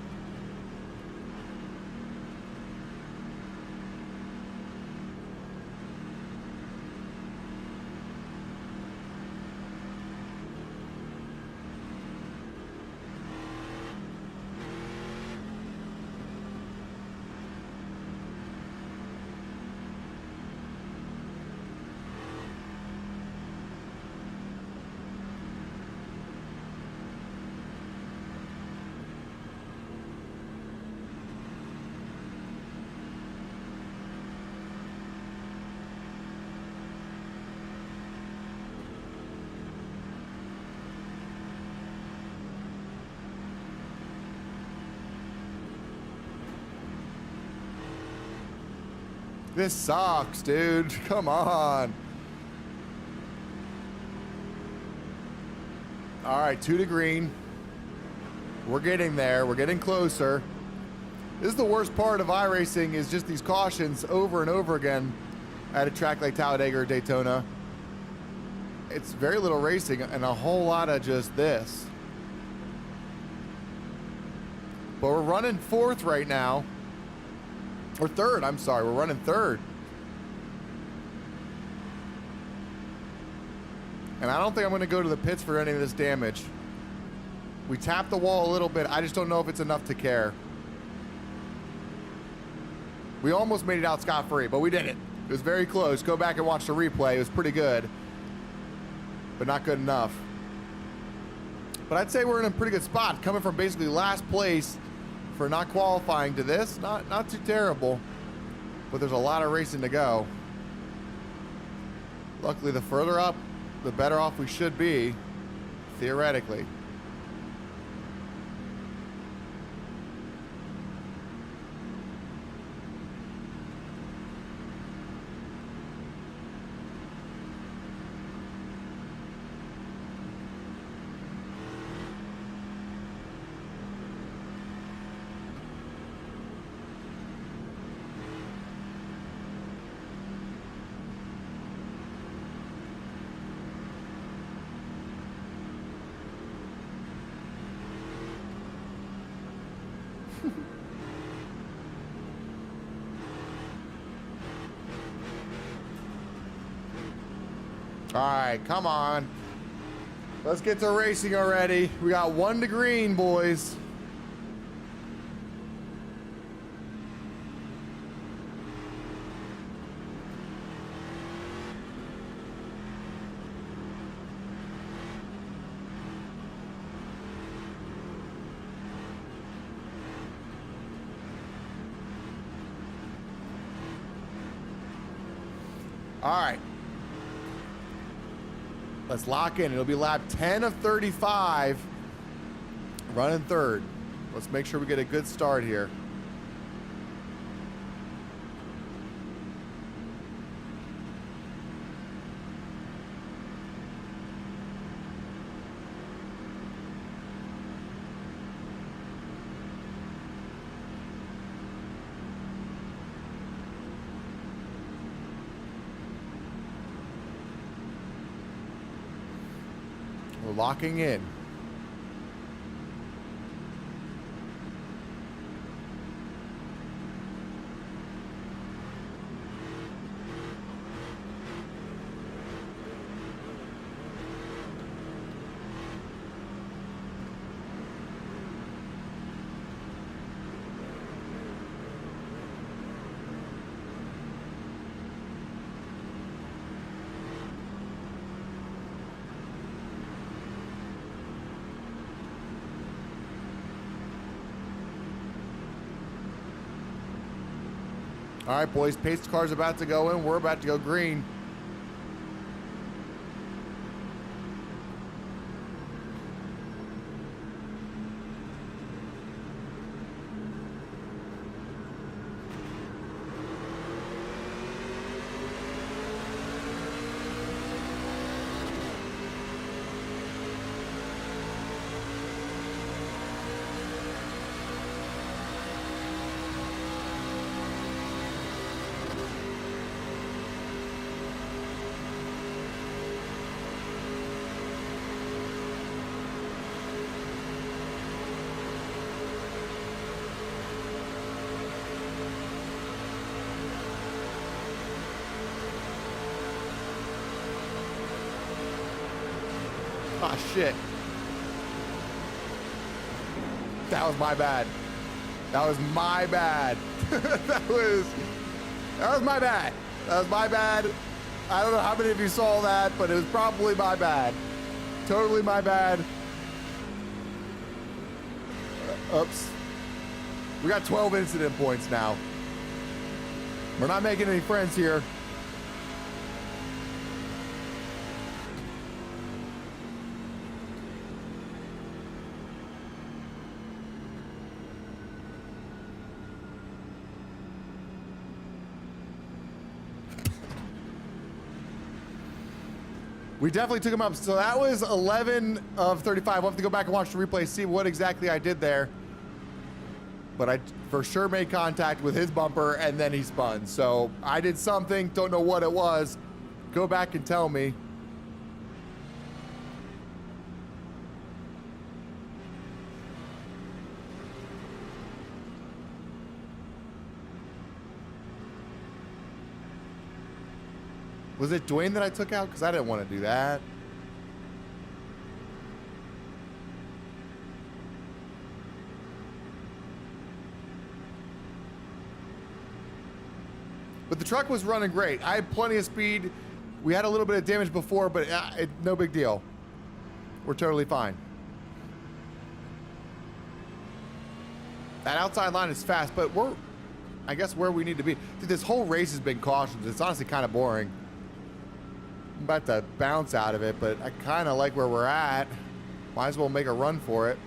This sucks, dude. Come on. All right, 2 to green. We're getting there. We're getting closer. This is the worst part of iRacing, is just these cautions over and over again at a track like Talladega or Daytona. It's very little racing and a whole lot of just this. But we're running 4th right now. Or 3rd, I'm sorry. We're running 3rd. And I don't think I'm going to go to the pits for any of this damage. We tapped the wall a little bit. I just don't know if it's enough to care. We almost made it out scot-free, but we didn't. It was very close. Go back and watch the replay. It was pretty good, but not good enough. But I'd say we're in a pretty good spot. Coming from basically last place for not qualifying to this, not too terrible, but there's a lot of racing to go. Luckily, the further up, the better off we should be, theoretically. All right, come on. Let's get to racing already. We got 1 to green, boys. All right. Let's lock in. It'll be lap 10 of 35. Running 3rd. Let's make sure we get a good start here. We're locking in. All right, boys, pace car's about to go in. We're about to go green. Ah, shit. That was my bad. That was my bad. that was my bad. That was my bad. I don't know how many of you saw that, but it was probably my bad. Totally my bad. Oops. We got 12 incident points now. We're not making any friends here. We definitely took him up. So that was 11 of 35. We'll have to go back and watch the replay, see what exactly I did there. But I for sure made contact with his bumper, and then he spun. So I did something, don't know what it was. Go back and tell me. Was it Dwayne that I took out? Because I didn't want to do that. But the truck was running great. I had plenty of speed. We had a little bit of damage before, but no big deal. We're totally fine. That outside line is fast, but we're, I guess, where we need to be. Dude, this whole race has been cautions. It's honestly kind of boring. I'm about to bounce out of it, but I kind of like where we're at. Might as well make a run for it.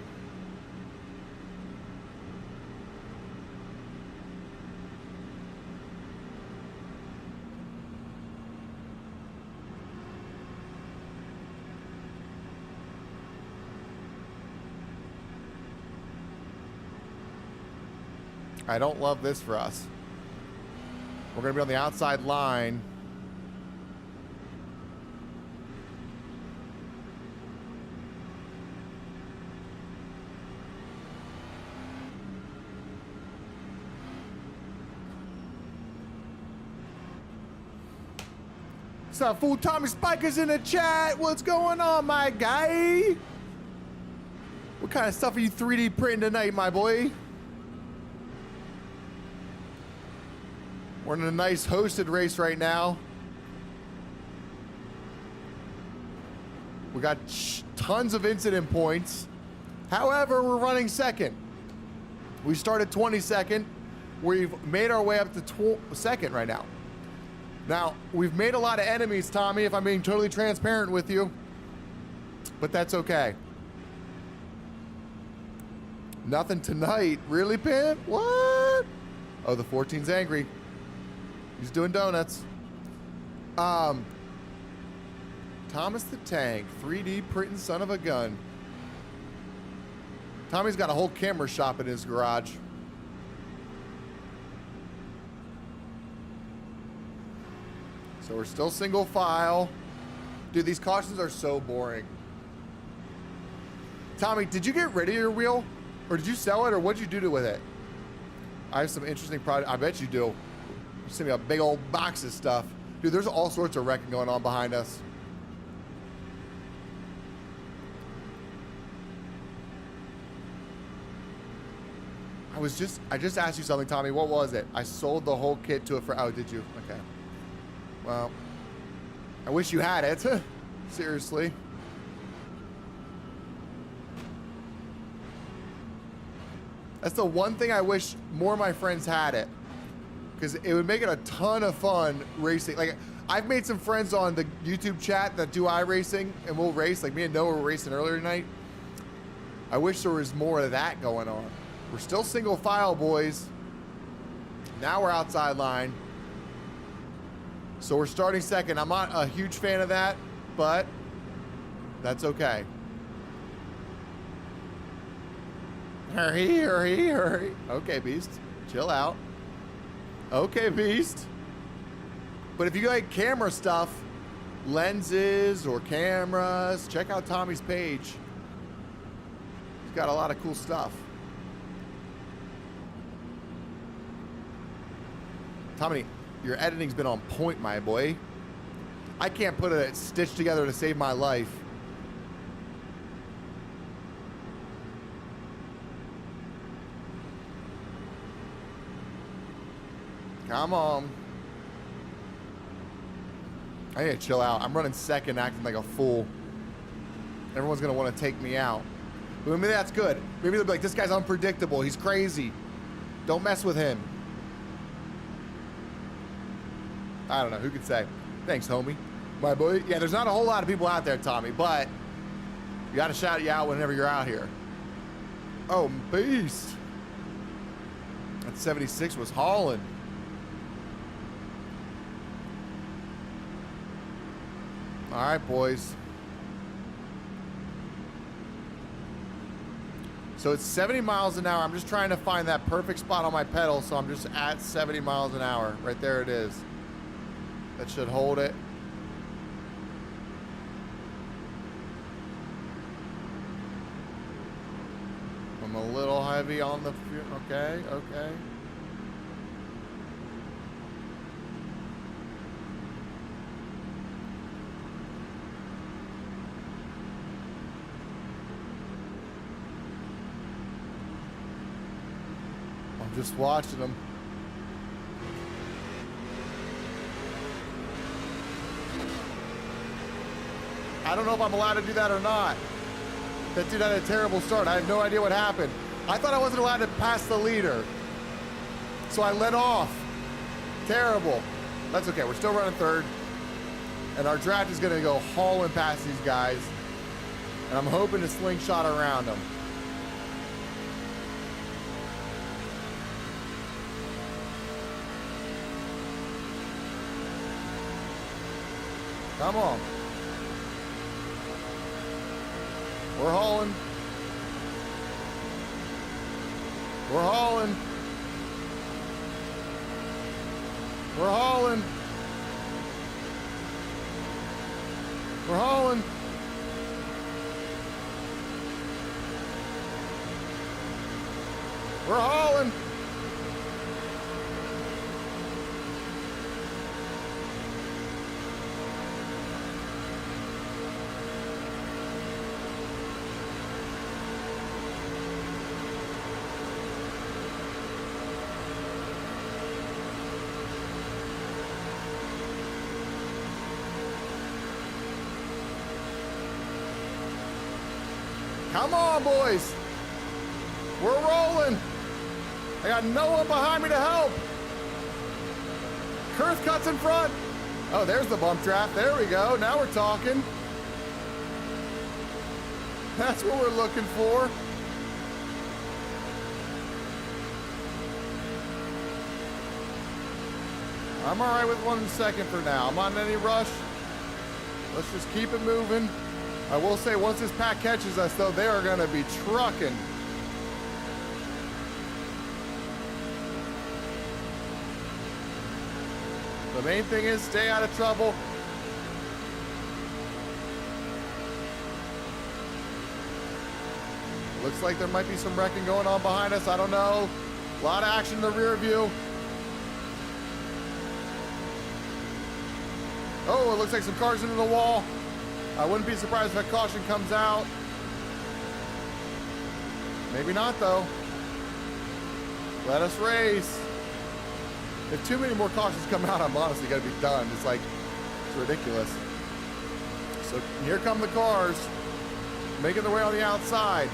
I don't love this for us. We're going to be on the outside line. What's up, fool? Tommy Spiker's in the chat. What's going on, my guy? What kind of stuff are you 3D printing tonight, my boy? We're in a nice hosted race right now. We got tons of incident points. However, we're running second. We started 22nd. We've made our way up to second right now. Now, we've made a lot of enemies, Tommy, if I'm being totally transparent with you. But that's okay. Nothing tonight. Really, Pimp? What? Oh, the 14's angry. He's doing donuts. Thomas the Tank, 3D printing son of a gun. Tommy's got a whole camera shop in his garage. So we're still single file. Dude, these cautions are so boring. Tommy, did you get rid of your wheel? Or did you sell it, or what'd you do with it? I have some interesting product. I bet you do. You sent me a big old box of stuff. Dude, there's all sorts of wrecking going on behind us. I just asked you something, Tommy. What was it? I sold the whole kit to it for, oh, did you? Okay. Well, I wish you had it. Seriously. That's the one thing I wish more of my friends had it. Because it would make it a ton of fun racing. Like, I've made some friends on the YouTube chat that do iRacing, and we'll race. Like, me and Noah were racing earlier tonight. I wish there was more of that going on. We're still single file, boys. Now we're outside line. So we're starting second. I'm not a huge fan of that, but that's okay. Hurry, hurry, hurry. Okay, Beast. Chill out. Okay, Beast. But if you like camera stuff, lenses or cameras, check out Tommy's page. He's got a lot of cool stuff. Tommy, your editing's been on point, my boy. I can't put a stitch together to save my life. Come on. I need to chill out. I'm running second, acting like a fool. Everyone's going to want to take me out. But maybe that's good. Maybe they'll be like, this guy's unpredictable. He's crazy. Don't mess with him. I don't know. Who could say? Thanks, homie. My boy. Yeah, there's not a whole lot of people out there, Tommy, but you got to shout you out whenever you're out here. Oh, beast. That 76 was hauling. All right, boys. So it's 70 miles an hour. I'm just trying to find that perfect spot on my pedal, so I'm just at 70 miles an hour. Right there it is. That should hold it. I'm a little heavy on the... Okay, okay. Just watching them. I don't know if I'm allowed to do that or not. That dude had a terrible start. I have no idea what happened. I thought I wasn't allowed to pass the leader. So I let off. Terrible. That's okay. We're still running third. And our draft is going to go hauling past these guys. And I'm hoping to slingshot around them. Come on. We're hauling. We're hauling. We're hauling. We're hauling. We're hauling. Come on, boys. We're rolling. I got no one behind me to help. Kurth cuts in front. Oh, there's the bump draft. There we go. Now we're talking. That's what we're looking for. I'm all right with 1 second for now. I'm not in any rush. Let's just keep it moving. I will say, once this pack catches us, though, they are going to be trucking. The main thing is stay out of trouble. Looks like there might be some wrecking going on behind us. I don't know. A lot of action in the rear view. Oh, it looks like some cars into the wall. I wouldn't be surprised if a caution comes out. Maybe not, though. Let us race. If too many more cautions come out, I'm honestly going to be done. It's like, it's ridiculous. So here come the cars, making their way on the outside.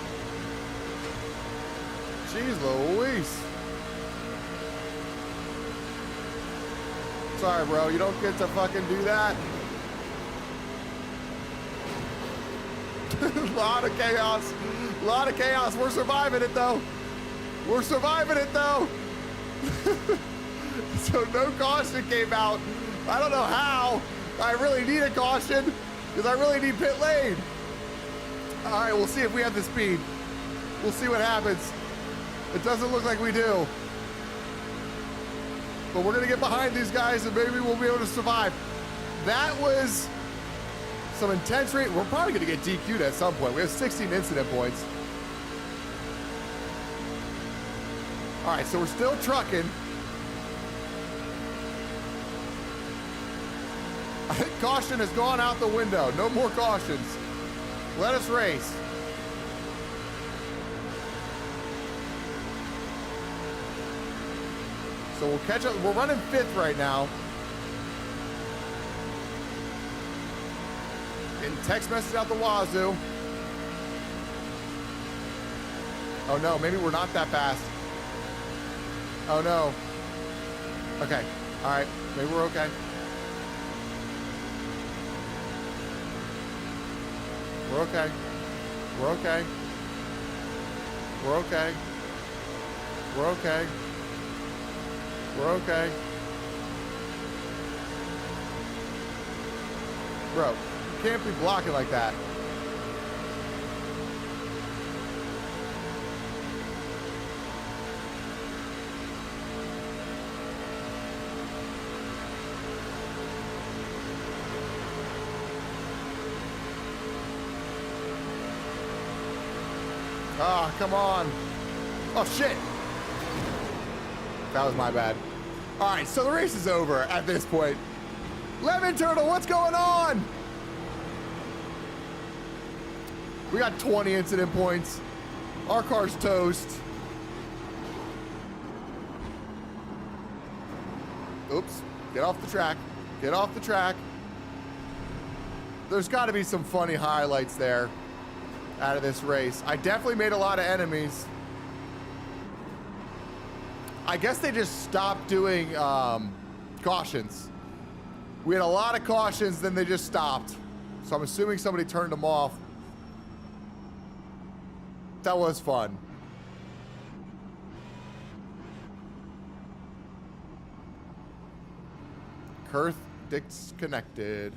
Jeez Louise. Sorry, bro. You don't get to fucking do that. A lot of chaos. A lot of chaos. We're surviving it, though. We're surviving it, though. So no caution came out. I don't know how. I really need a caution because I really need pit lane. All right, we'll see if we have the speed. We'll see what happens. It doesn't look like we do. But we're going to get behind these guys and maybe we'll be able to survive. That was some intense rate. We're probably going to get DQ'd at some point. We have 16 incident points. All right, so we're still trucking. I think caution has gone out the window. No more cautions. Let us race. So we'll catch up. We're running 5th right now. Getting text message out the wazoo. Oh no, maybe we're not that fast. Oh no. Okay. All right. Maybe we're okay. We're okay. We're okay. We're okay. We're okay. We're okay. Bro, can't be blocking like that. Ah, come on. Oh, shit. That was my bad. All right, so the race is over at this point. Lemon Turtle, what's going on? We got 20 incident points. Our car's toast. Oops, get off the track. Get off the track. There's got to be some funny highlights there out of this race. I definitely made a lot of enemies. I guess they just stopped doing cautions. We had a lot of cautions, then they just stopped. So I'm assuming somebody turned them off. That was fun. Kurth disconnected.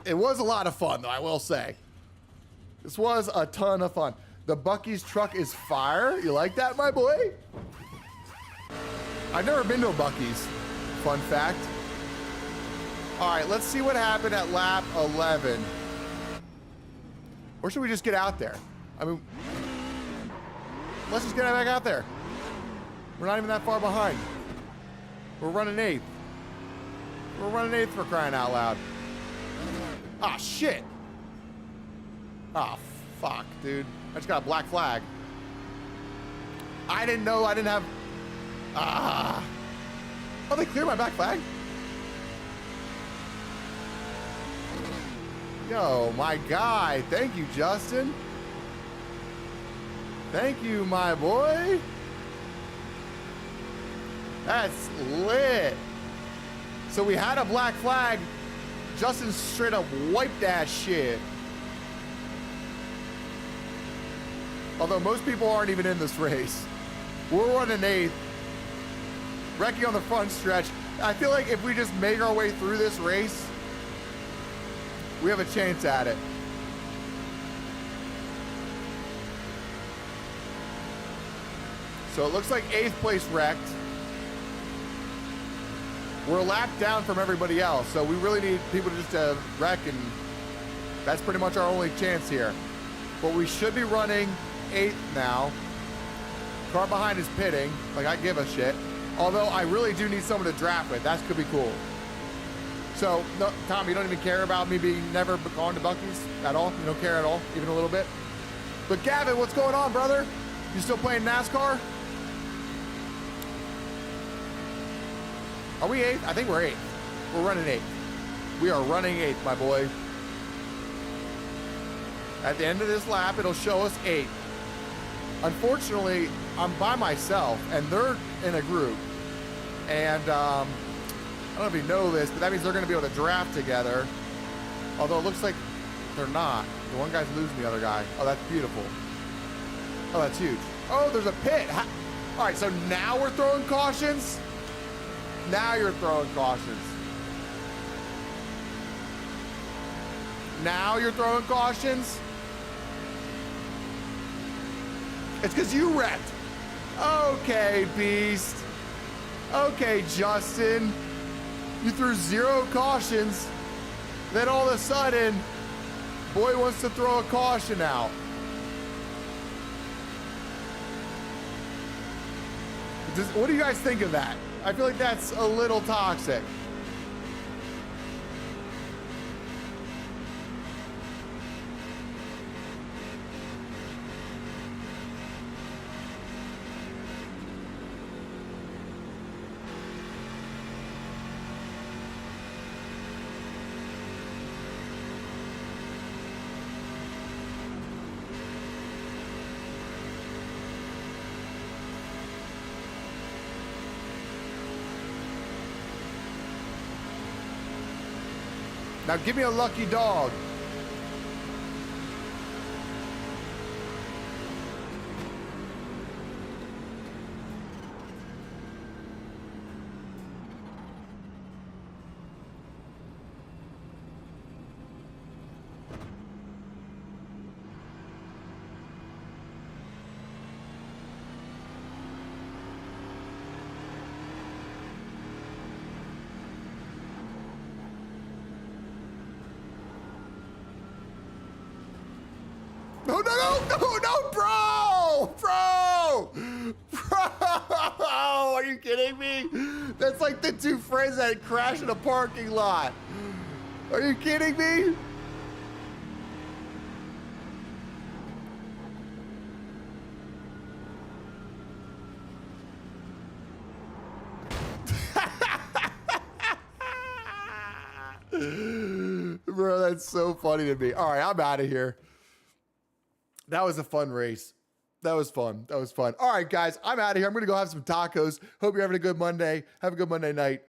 It was a lot of fun, though, I will say. This was a ton of fun. The Bucky's truck is fire. You like that, my boy? I've never been to a Bucky's. Fun fact. All right, let's see what happened at lap 11. Or should we just get out there? I mean, let's just get back out there. We're not even that far behind. We're running 8th. We're running 8th for crying out loud. Ah, shit. Ah, fuck, dude. I just got a black flag. I didn't know I didn't have... Ah. Oh, they cleared my black flag? Yo, my guy. Thank you, Justin. Thank you, my boy. That's lit. So we had a black flag. Justin straight up wiped that shit. Although most people aren't even in this race. We're running 8th. Wrecking on the front stretch. I feel like if we just make our way through this race, we have a chance at it. So it looks like 8th place wrecked. We're a lap down from everybody else, so we really need people just to wreck, and that's pretty much our only chance here. But we should be running 8th now. Car behind is pitting, like I give a shit. Although I really do need someone to draft with. That could be cool. So, no, Tom, you don't even care about me being never gone to Buc-ee's at all? You don't care at all, even a little bit? But Gavin, what's going on, brother? You still playing NASCAR? Are we 8th? I think we're 8th. We're running 8th. We are running 8th, my boy. At the end of this lap, it'll show us 8th. Unfortunately, I'm by myself, and they're in a group. And I don't know if you know this, but that means they're going to be able to draft together. Although it looks like they're not. The one guy's losing the other guy. Oh, that's beautiful. Oh, that's huge. Oh, there's a pit. All right, so now we're throwing cautions? Now you're throwing cautions. Now you're throwing cautions? It's because you wrecked. Okay, Beast. Okay, Justin. You threw 0 cautions. Then all of a sudden, boy wants to throw a caution out. What do you guys think of that? I feel like that's a little toxic. Now give me a lucky dog. Are you kidding me? That's like the two friends that crashed in a parking lot. Are you kidding me? Bro, that's so funny to me. All right, I'm out of here. That was a fun race. That was fun. That was fun. All right, guys, I'm out of here. I'm going to go have some tacos. Hope you're having a good Monday. Have a good Monday night.